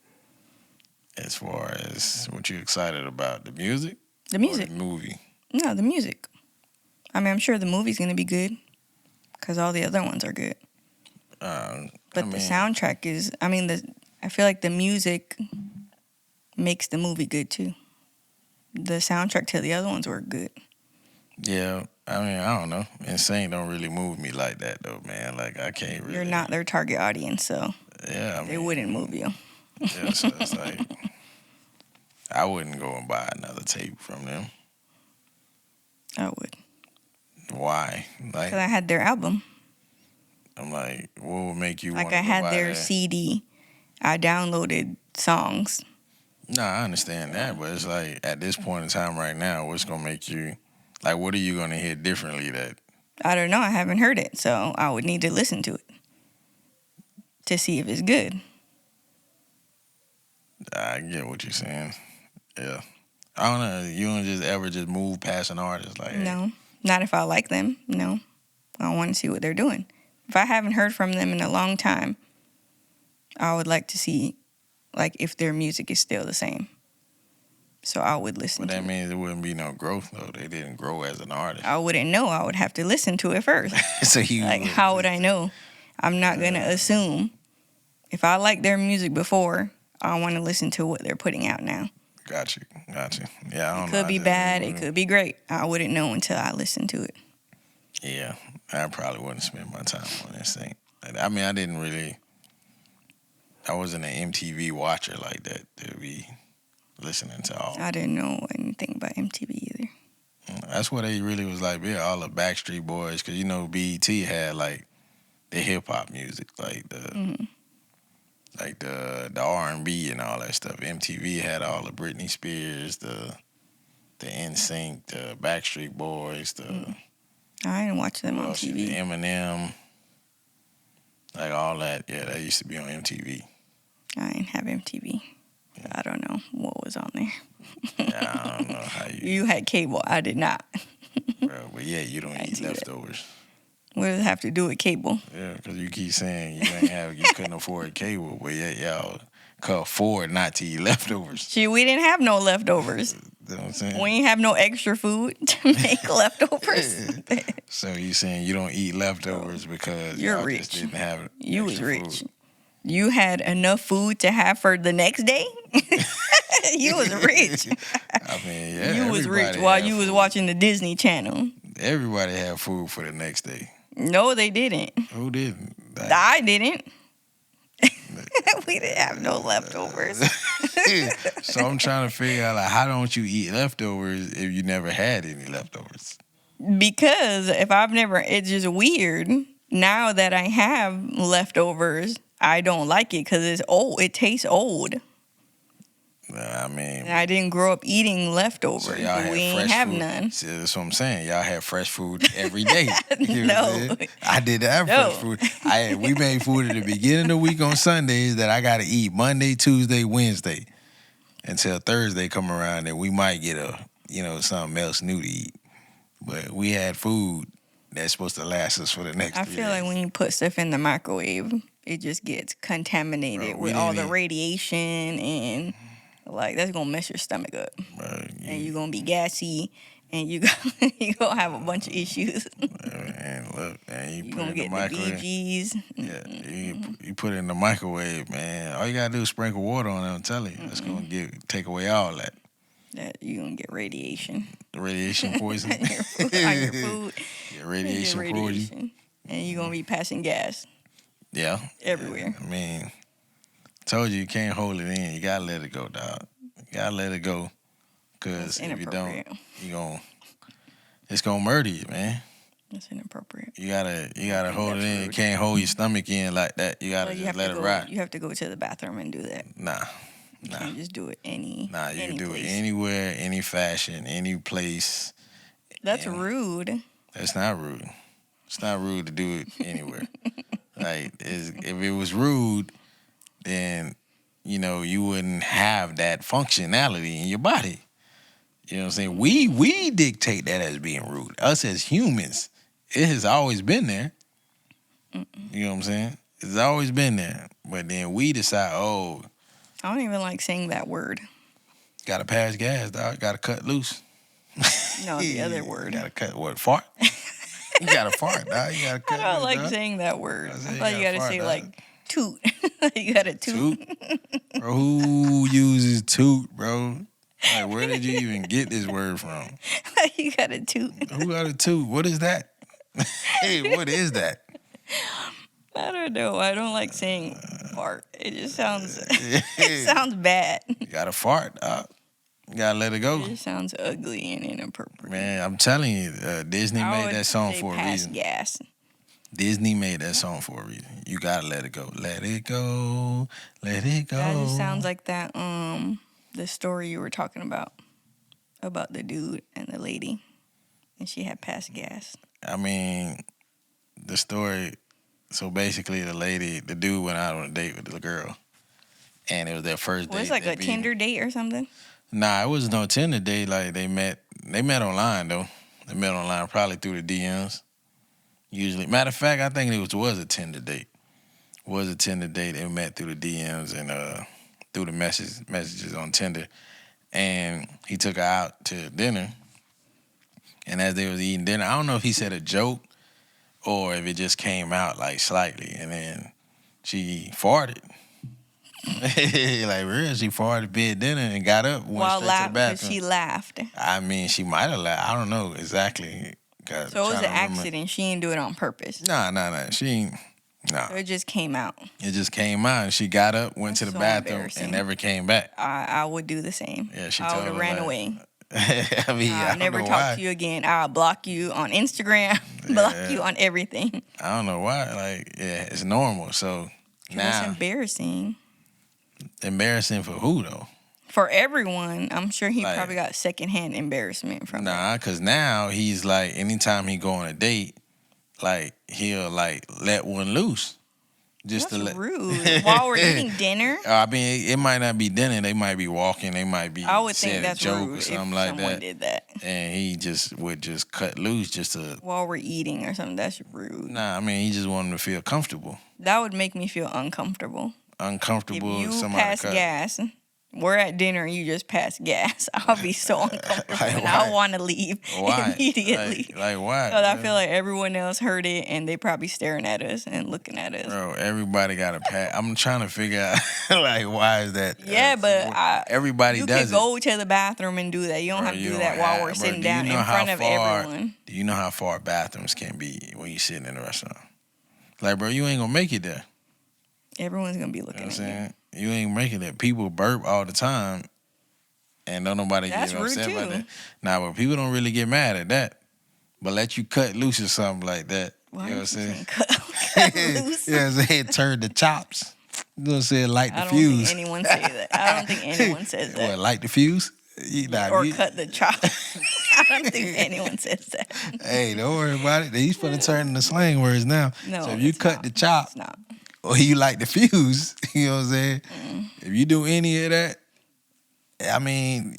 As far as what you excited about, the music? The music. Or the movie? No, the music. I mean, I'm sure the movie's going to be good because all the other ones are good. But the soundtrack is, I feel like the music makes the movie good too. The soundtrack to the other ones were good. Yeah, I don't know. Insane don't really move me like that though, man. Like I can't really. You're not their target audience, so they wouldn't move you. Yeah, so it's like I wouldn't go and buy another tape from them. I would. Why? Like, because I had their album. I'm like, what would make you like want to I had buy their that? CD. I downloaded songs. No, I understand that, but it's like at this point in time right now, what's gonna make you like? What are you gonna hear differently that? I don't know. I haven't heard it, so I would need to listen to it to see if it's good. I get what you're saying. Yeah, I don't know. You don't just ever just move past an artist like No, not if I like them. No, I want to see what they're doing. If I haven't heard from them in a long time, I would like to see, like, if their music is still the same. So I would listen. But that means there wouldn't be no growth though. They didn't grow as an artist. I wouldn't know. I would have to listen to it first. So you like, how would I know? I'm not gonna assume. If I like their music before, I want to listen to what they're putting out now. Got you. Yeah, I don't It know. could be bad. It could be great. I wouldn't know until I listen to it. Yeah, I probably wouldn't spend my time on this thing. I mean, I wasn't an MTV watcher like that to be listening to all. I didn't know anything about MTV either. That's what they really was like, yeah, all the Backstreet Boys, because you know BET had like the hip hop music, like the like the R&B and all that stuff. MTV had all the Britney Spears, the NSYNC, the Backstreet Boys, I didn't watch them on TV. Eminem, like all that. Yeah, that used to be on MTV. I didn't have MTV. Yeah. I don't know what was on there. Yeah, I don't know how you. You had cable. I did not. Bro, but yeah, you don't eat leftovers. What does it have to do with cable? Yeah, because you keep saying you couldn't afford cable, but yet y'all could afford not to eat leftovers. See, we didn't have no leftovers. You know what I'm saying? We ain't have no extra food to make leftovers. So you saying you don't eat leftovers because you're y'all rich. Just didn't have you was rich. Food. You had enough food to have for the next day. You was rich. I mean, yeah. You was rich while you was watching the Disney Channel. Everybody had food for the next day. No, they didn't. Who didn't? I didn't. We didn't have no leftovers. So I'm trying to figure out, like, how don't you eat leftovers if you never had any leftovers? Because it's just weird. Now that I have leftovers, I don't like it because it's old. It tastes old. I mean, I didn't grow up eating leftovers. So y'all we ain't have none. See, that's what I'm saying. Y'all had fresh food every day. You No. know what I'm I didn't have fresh food. We made food at the beginning of the week on Sundays that I got to eat Monday, Tuesday, Wednesday until Thursday come around, and we might get something else new to eat. But we had food that's supposed to last us for the next 3 days. I feel like when you put stuff in the microwave, it just gets contaminated with all the radiation and Like, that's gonna mess your stomach up, Bro, and you're gonna be gassy, and you gonna have a bunch of issues. and look, man, you You're put it gonna in the get the microwave. BGs. Yeah, you put it in the microwave, man. All you gotta do is sprinkle water on it. I'm telling you, it's gonna take away all that. That you're gonna get radiation. The radiation poison. on your food. Yeah, radiation poison. And you're gonna be passing gas Yeah. everywhere. I mean, told you can't hold it in. You gotta let it go, dog. You gotta let it go. Cause if you don't, it's gonna murder you, man. That's inappropriate. You gotta hold it in. Rude. You can't hold your stomach in like that. You gotta just let it ride. You have to go to the bathroom and do that. Nah. You can't just do it you can do place. it anywhere, any fashion, any place. That's rude. That's not rude. It's not rude to do it anywhere. Like, if it was rude, then, you wouldn't have that functionality in your body. You know what I'm saying? We dictate that as being rude. Us as humans, it has always been there. You know what I'm saying? It's always been there. But then we decide, I don't even like saying that word. Gotta pass gas, dog. Gotta cut loose. No, the other word. Gotta cut what? Fart? You gotta fart, dog. You gotta cut I don't loose, like dog. saying that word. I thought you gotta fart, say dog. like toot. You gotta toot. Bro, who uses toot, bro? Like, where did you even get this word from? You gotta toot. Who got a toot? What is that? Hey, what is that? I don't know. I don't like saying fart. It just sounds it sounds bad. You gotta fart, dog. You gotta let it go. It just sounds ugly and inappropriate. Man, I'm telling you, Disney made that song for a reason. Gas. Disney made that song for a reason. You gotta let it go. Let it go. Let it go. That just sounds like that the story you were talking about the dude and the lady, and she had passed gas. I mean, the story. So basically, the dude went out on a date with the girl, and it was their first date. Was it like a Tinder date or something? Nah, it was no Tinder date. Like, they met online though. They met online probably through the DMs. Usually, matter of fact, I think it was a Tinder date. Was a Tinder date. They met through the DMs and through the messages on Tinder, and he took her out to dinner. And as they was eating dinner, I don't know if he said a joke or if it just came out like slightly, and then she farted. Like, real, she farted at dinner and got up, went straight to the bathroom. She laughed. I mean, she might have laughed. I don't know exactly. So it was an accident. She didn't do it on purpose. Nah. She ain't. Nah. So it just came out. It just came out, and she got up, went to the bathroom, and never came back. I would do the same. Yeah, I would have ran away. I mean, I'll never talk to you again. I'll block you on Instagram, block you on everything. I don't know why. Like, yeah, it's normal. So now it's embarrassing. Embarrassing for who though? For everyone. I'm sure he probably got secondhand embarrassment from that. Because now he's like, anytime he go on a date, like, he'll like let one loose. Just That's rude. While we're eating dinner? I mean, it might not be dinner. They might be walking. They might be I would saying think that's a joke rude or something if like someone that. did that. And he would cut loose just to... While we're eating or something, that's rude. Nah, I mean, he just wanted to feel comfortable. That would make me feel uncomfortable. Uncomfortable. If you pass gas, we're at dinner and you just pass gas, I'll be so uncomfortable and I want to leave immediately. Like why? Because I feel like everyone else heard it and they probably staring at us and looking at us. Bro, everybody got a pass. I'm trying to figure out, like, why is that? Yeah, but everybody does it. You can go to the bathroom and do that. You don't have to do that while we're sitting down in front of everyone. Do you know how far bathrooms can be when you're sitting in a restaurant? Like, bro, you ain't going to make it there. Everyone's going to be looking at you. You ain't making it. People burp all the time, and don't nobody get upset about that. Nah, but people don't really get mad at that. But let you cut loose or something like that. Why you know what I'm saying? Cut loose? You know what I'm saying? Turn the chops. You know what I'm saying? Light the fuse. I don't think anyone say that. I don't think anyone says that. What, light the fuse? Cut the chop. I don't think anyone says that. Hey, don't worry about it. He's going to turn into slang words now. No, so if you cut the chop, or you light the fuse, you know what I'm saying? If you do any of that, I mean,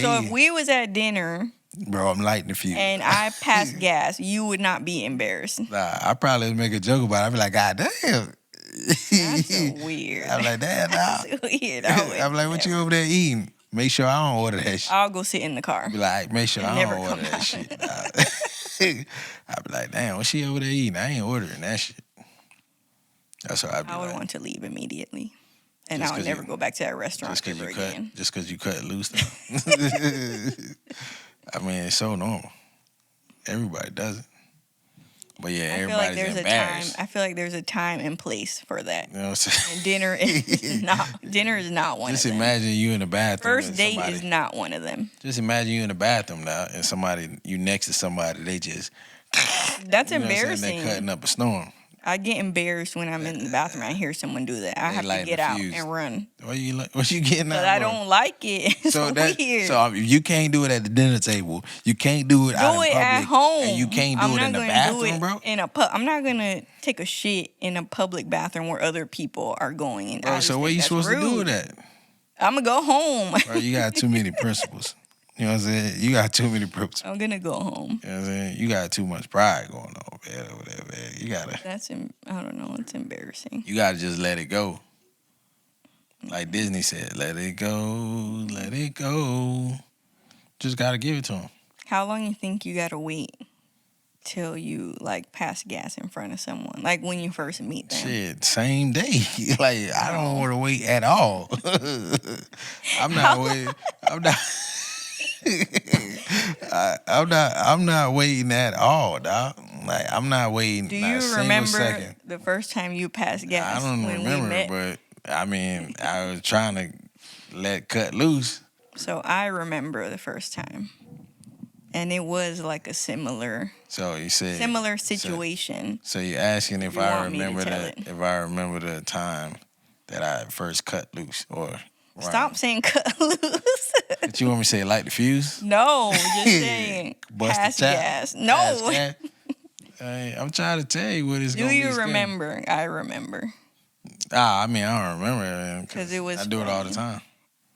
so if we was at dinner, bro, I'm lighting the fuse, and I passed gas, you would not be embarrassed. Nah, I probably make a joke about it. I'd be like, God damn, That's so weird. I'm like, damn, That's dog. weird. I'm like, what you over there eating? Make sure I don't order that shit. I'll go sit in the car. Be like, make sure I Never don't come order that out. shit. Dog. I be like, damn, what she over there eating? I ain't ordering that shit. That's what I be I would like. want to leave immediately. And Just I would 'cause never you- go back to that restaurant Just ever because you again. cut, just because you cut loose. I mean, it's so normal. Everybody does it. But yeah, I feel like everybody's there's embarrassed. I feel like there's a time and place for that. You know what I'm saying? And dinner is not one Just of them. imagine you in the bathroom. First and date somebody, is not one of them. Just imagine you in the bathroom now, and you next to somebody. They just That's you know what I'm saying? embarrassing. They're cutting up a storm. I get embarrassed when I'm in the bathroom. I hear someone do that. I They have to lighting get the out fuse. and run. What you getting But out I for? don't like it. It's weird. So you can't do it at the dinner table. You can't do it out in do it public, at home. and you can't do it in the bathroom, bro. I'm not gonna take a shit in a public bathroom where other people are going. Bro, so where you supposed to do it at? I'm gonna go home. Bro, you got too many principles. You know what I'm saying? You got too many principles. I'm gonna go home. You know what I'm saying? You got too much pride going on, man. Over there, man. You gotta. I don't know. It's embarrassing. You gotta just let it go. Like Disney said, let it go, let it go. Just gotta give it to them. How long you think you gotta wait till you like pass gas in front of someone? Like when you first meet them. Shit, same day. Like I don't want to wait at all. I'm not waiting. I'm not waiting at all, dog. Like I'm not waiting. Do not a you single remember second. the first time you passed gas? I don't when remember, we met? but I mean, I was trying to let cut loose. So I remember the first time, and it was like a similar So you said situation. So you're asking if You I want me to remember tell that? it. If I remember the time that I first cut loose, or Stop saying cut loose. But you want me to say light the fuse? No, just saying Bust pass the tap? gas. No. Pass gas? Hey, I'm trying to tell you what it's Do gonna be. you remember? I remember. I mean, I don't remember Because it was I do it all the funny. time.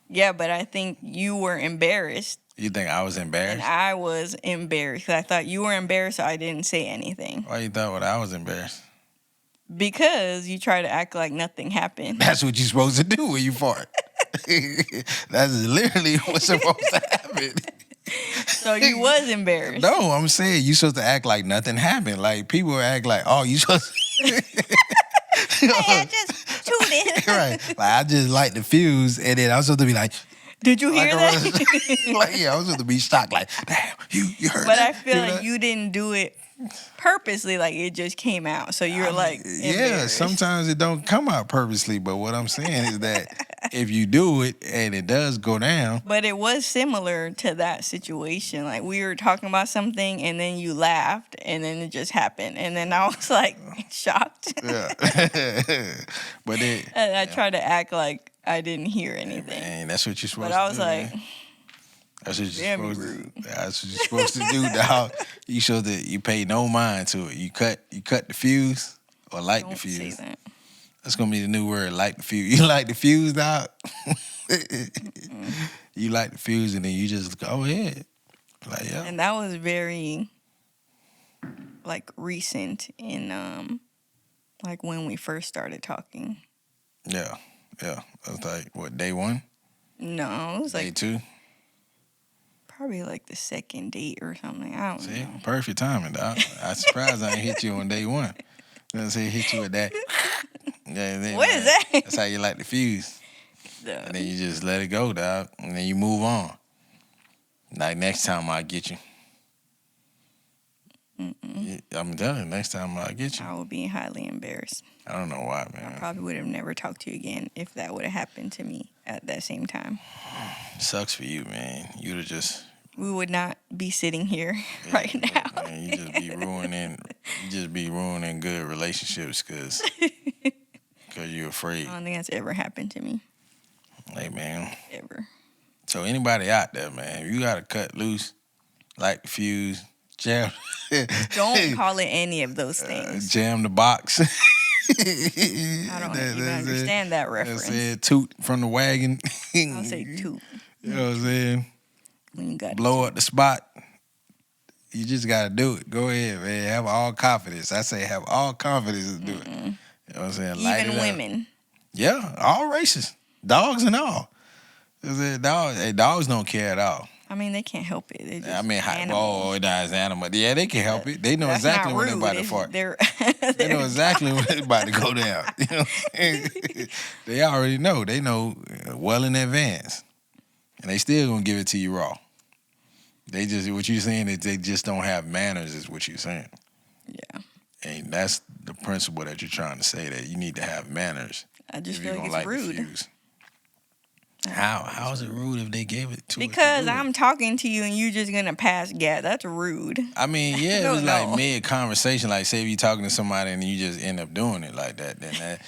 Yeah, but I think you were embarrassed, You think I was and embarrassed? I was embarrassed. 'Cause I thought you were embarrassed, so I didn't say anything. Why you thought I was embarrassed? Because you try to act like nothing happened. That's what you're supposed to do when you fart. That's literally what's supposed to happen. So you was embarrassed. No, I'm saying you supposed to act like nothing happened. Like people act like, oh, you supposed to. Hey, I just tooted. Right. Like I just light the fuse and then I'm supposed to be like, Did you hear like, that? like yeah, I was supposed to be shocked, like, damn, you heard But that? I feel You like know? you didn't do it purposely. Like it just came out. So you're like, yeah, embarrassed. sometimes it don't come out purposely, but what I'm saying is that if you do it and it does go down, But it was similar to that situation. Like we were talking about something and then you laughed and then it just happened. And then I was like shocked. yeah. But it, And I tried to act like I didn't hear anything. man, that's what you're supposed But to do. I was like, man. That's what you're damn, supposed rude. to. That's what you're supposed to do, dog. You show that you pay no mind to it. You cut the fuse or light Don't the say fuse. that. That's gonna be the new word, light the fuse. You light the fuse, dog. You light the fuse and then you just go ahead. Like, yeah. And that was very like recent in like when we first started talking. Yeah. Yeah. It was like what, day one? No, it was Day like two? probably like the second date or something. I don't See? know. Perfect timing, dog. I'm surprised I ain't hit you on day one. You know what I'm saying? Hit you with that. Yeah, then, What is that? That's how you light the fuse. And The- then you just let it go, dog. And then you move on. Like next time I get you. I'm telling you, next time I get you. I would be highly embarrassed. I don't know why, I man. probably would have never talked to you again if that would have happened to me at that same time. Sucks for you, man. You'd have just We would not be sitting here right now. Man, you just be ruining good relationships because you're afraid. I don't think that's ever happened to me. Hey, man. Ever. So anybody out there, man, if you got to cut loose, light the fuse, jam, Don't call it any of those things. jam the box. I don't even understand that reference. That's it. Toot from the wagon. I'll say toot You know what I'm saying? when you got Blow up the spot. You just got to do it. Go ahead, man. Have all confidence. I say have all confidence to do it. You know what I'm saying? Light Even it up. women. Yeah, all races. Dogs and all. Dogs don't care at all. I mean, they can't help it. They're just Oh, that's animal. Yeah, they can help it. They know That's exactly not when they're rude. about to fart. They know exactly when they're about to go down. You know what I'm saying? They already know. They know well in advance. And they still gonna give it to you raw. They just, what you're saying is they just don't have manners is what you're saying. Yeah. And that's the principle that you're trying to say, that you need to have manners. I just feel like it's rude. How is it rude if they gave it to us? Because I'm talking to you and you're just gonna pass gas. That's rude. I mean, yeah, it was like mid conversation. Like, say if you're talking to somebody and you just end up doing it like that, then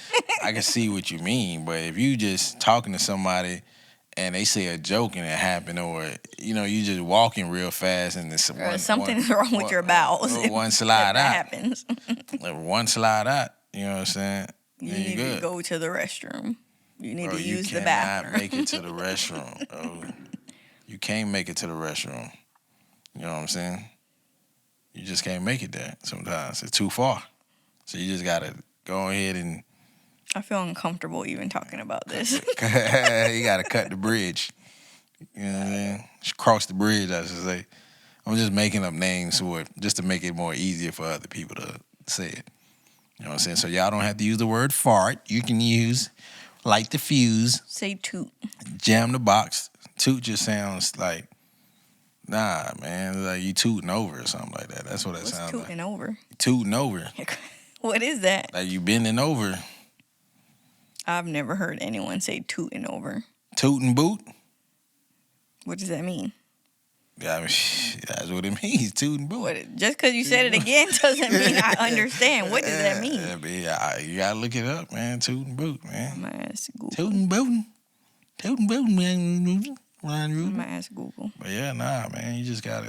I can see what you mean. But if you just talking to somebody and they say a joke and it happened, or you just walking real fast and there's something's wrong with your bowels. One slide out happens. One slide out. You know what I'm saying? You need to go to the restroom. You need to use the You bathroom. cannot make it to the restroom. You can't make it to the restroom. You know what I'm saying? You just can't make it there sometimes. It's too far. So you just got to go ahead and... I feel uncomfortable even talking about this. You got to cut the bridge. You know what I'm saying? Cross the bridge, I should say. I'm just making up names for it just to make it more easier for other people to say it. You know what I'm saying? So y'all don't have to use the word fart. You can use... light the fuse. Say toot. Jam the box. Toot just sounds like, nah, man. It's like you tooting over or something like that. That's what that sounds like. Tooting over? Tooting over. What is that? Like you bending over. I've never heard anyone say tooting over. Tooting boot? What does that mean? Yeah, I mean, that's what it means, tooting boot. Just because you said it again doesn't mean I understand. What does that mean? You got to look it up, man. Tooting boot, man. I'm going to ask Google. Tooting bootin'. Tooting bootin', man. I'm going to ask Google. But yeah, nah, man. You just got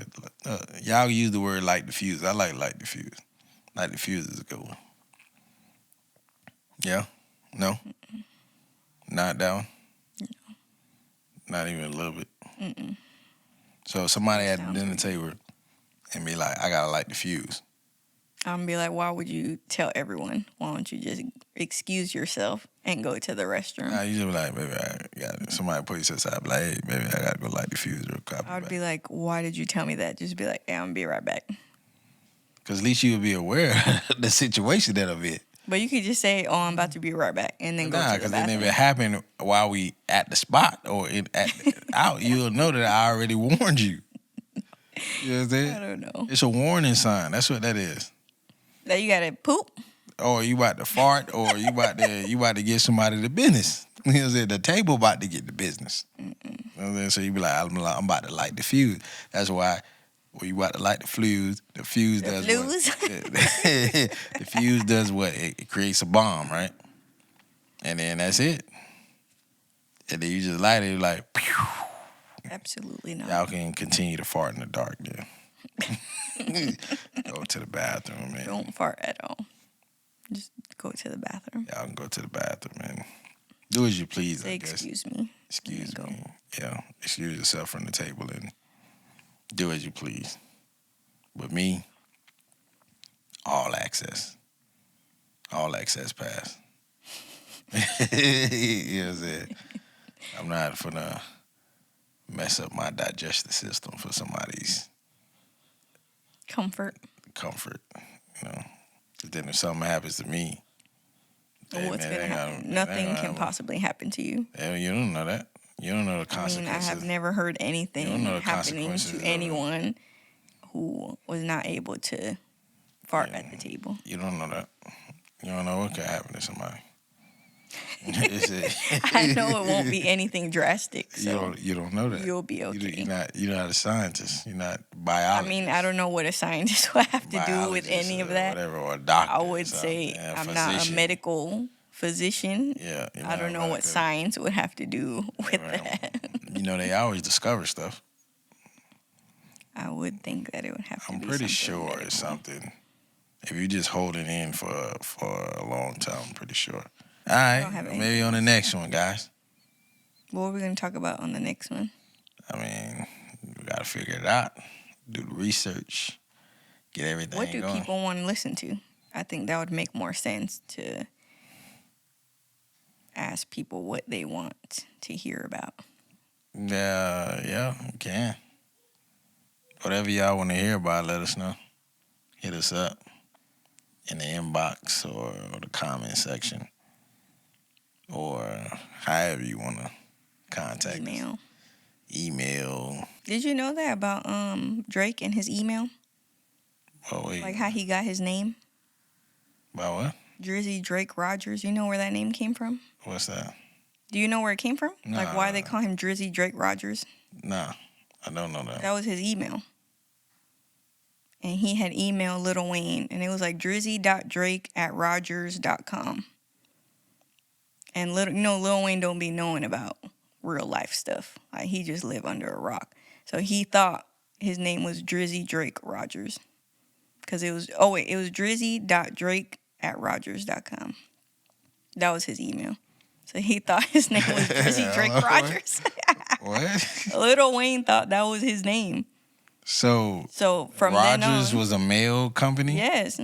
to... y'all use the word light the fuse. I like light the fuse. Light the fuse is a good one. Yeah? No? Mm-mm. Not that one? No. Not even a little bit? Mm-mm. So somebody at the dinner table and be like, I got to light the fuse. I'm going to be like, why would you tell everyone? Why don't you just excuse yourself and go to the restroom? Nah, you just be like, baby, I got somebody put you aside. Like, hey, baby, I got to go light the fuse real quick. I would be like, why did you tell me that? Just be like, hey, I'm going to be right back. Because at least you would be aware of the situation that I'm in. But you could just say, oh, I'm about to be right back, and then go to the bathroom. Because then if it happened while we at the spot or out, you'll know that I already warned you. You know what I'm saying? I don't know. It's a warning sign. That's what that is. That you got to poop? Or you about to fart, or you about to give somebody the business. You know what I'm saying? The table about to get the business. You know what I'm saying? So you be like, I'm about to light the fuse. That's why when you about to light the fuse does what? The fuse does what? It creates a bomb, right? And then that's it. And then you just light it like, pew. Absolutely not. Y'all can continue to fart in the dark, yeah. Go to the bathroom, man. Don't fart at all. Just go to the bathroom. Y'all can go to the bathroom, man. Do as you please, I guess. Excuse me. Excuse me. Yeah. Excuse yourself from the table and do as you please. With me, all access. All access pass. You know what I'm saying? I'm not finna mess up my digestive system for somebody's comfort. You know. Then if something happens to me, what's gonna happen? Nothing can possibly happen to you. You don't know that. You don't know the consequences. I mean, I have never heard anything happening to anyone who was not able to fart at the table. You don't know that. You don't know what could happen to somebody. I know it won't be anything drastic. So you don't know that. You'll be okay. You're not a scientist. You're not biologist. I mean, I don't know what a scientist would have to do with any of that. Whatever, or a doctor. I would say I'm not a medical physician. Yeah. I don't know what science would have to do with that. You know, they always discover stuff. I would think that it would have to be I'm pretty sure medical. it's something. If you just hold it in for a long time, I'm pretty sure. All right, maybe on the next one, guys. What are we going to talk about on the next one? I mean, we got to figure it out. Do the research. Get everything going. What do people want to listen to? I think that would make more sense to ask people what they want to hear about. Yeah, you can. Whatever y'all want to hear about, let us know. Hit us up in the inbox or the comment section, or however you want to contact Email. us. Email. Did you know that about Drake and his email? Oh, wait. Like how he got his name? About what? Drizzy Drake Rogers. You know where that name came from? What's that? Do you know where it came from? Nah. Like why they call him Drizzy Drake Rogers? Nah, I don't know that. That was his email. And he had emailed Lil Wayne, and it was like drizzy.drake@rogers.com. And Lil Wayne don't be knowing about real life stuff. Like he just lived under a rock. So he thought his name was Drizzy Drake Rogers. Because it was drizzy.drake@rogers.com. That was his email. So he thought his name was Drizzy Drake Rogers. What? Lil Wayne thought that was his name. So from Rogers then on, was a mail company? yes.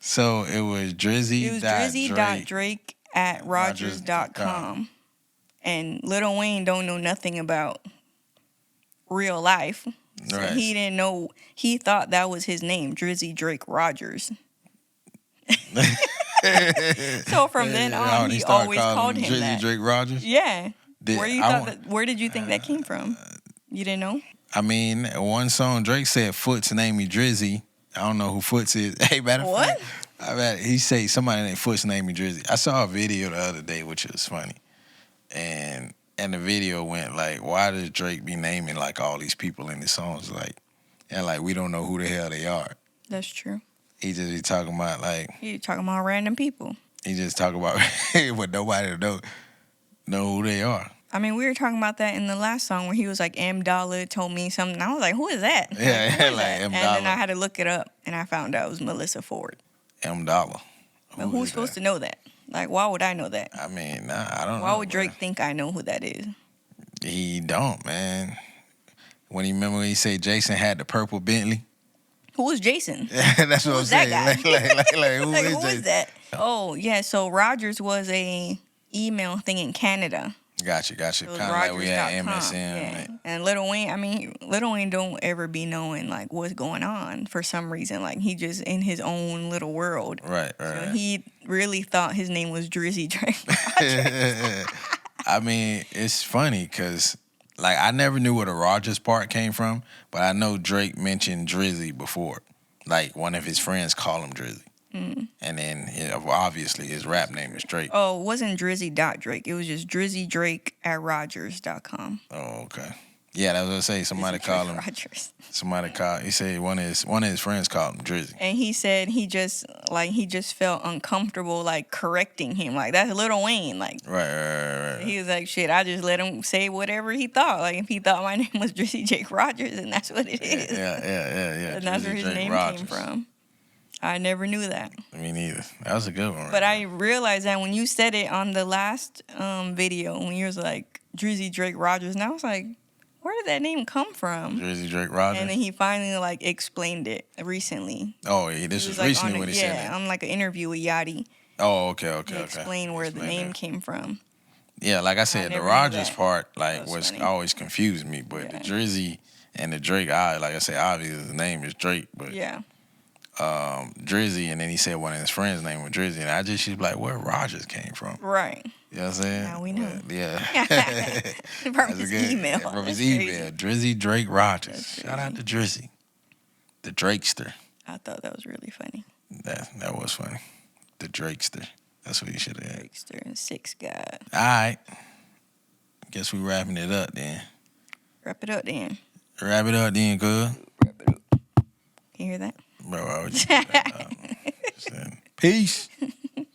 So it was Drizzy. It was drizzy.drake@rogers.com. And Lil Wayne don't know nothing about real life. So Right. he didn't know. He thought that was his name, Drizzy Drake Rogers. So from then on, he always called him Drizzy that. Drake Rogers? Yeah. Where did you think that came from? You didn't know? I mean, one song Drake said Foot's named me Drizzy. I don't know who Foots is. Hey, matter of What? fact, he say somebody named Foot's named me Drizzy. I saw a video the other day, which was funny. And the video went like, why does Drake be naming like all these people in his songs? And we don't know who the hell they are. That's true. He just be talking about He talking about random people. He just talk about what nobody know who they are. I mean, we were talking about that in the last song where he was like, M Dollar told me something. I was like, who is that? Yeah, who is like that? M And Dollar. then I had to look it up, and I found out it was Melissa Ford. M Dollar. But who's supposed to know that? Like, why would I know that? I mean, I don't know. Why would Drake think I know who that is? He don't, man. When he said Jason had the purple Bentley. Who was Jason? That's what I'm saying. That guy? Who Like, is who Jason? is that? Oh, yeah. So Rogers was a email thing in Canada. Gotcha. It was Kind of like we had Rogers.com. MSN. Yeah. And Lil Wayne don't ever be knowing like what's going on for some reason. Like he just in his own little world. Right. So he really thought his name was Drizzy Drake. I mean, it's funny because I never knew where the Rogers part came from, but I know Drake mentioned Drizzy before. Like one of his friends called him Drizzy. And then obviously his rap name is Drake. Oh, it wasn't Drizzy.Drake. It was just DrizzyDrake@rogers.com. Oh, okay. Yeah, that was what I say. Somebody called him. Rogers. He said one of his friends called him Drizzy. And he said he just felt uncomfortable like correcting him. Like that's Lil Wayne. Like Right. he was like, shit, I just let him say whatever he thought. Like if he thought my name was Drizzy Jake Rogers, then that's what it is. Yeah. And that's where his name came from. I never knew that. Me neither. That was a good one. But I realized that when you said it on the last video, when you was like Drizzy Drake Rogers, and I was like, where did that name come from? Drizzy Drake Rogers. And then he finally like explained it recently. Oh, yeah, this was like, recently when he said Yeah, that. on like an interview with Yachty. Oh, okay. He explained where the name came from. Yeah, like I said, the never knew Rogers that. part was funny. always confused me, but the Drizzy and the Drake, like I said, obviously the name is Drake, but Yeah. Drizzy, and then he said one of his friends' name was Drizzy, and I just she's like, where Rogers came from? Right. You know what I'm saying? Now we know. But, yeah. From his email. From his That's crazy. email. Drizzy Drake Rogers. That's Shout out to Drizzy. The Drakester. I thought that was really funny. That was funny. The Drakester. That's what you should have had. Trickster and Six God. All right. Guess we wrapping it up then. Wrap it up then. Wrap it up then, good. Wrap it up. Can you hear that? Bro, I was just, peace.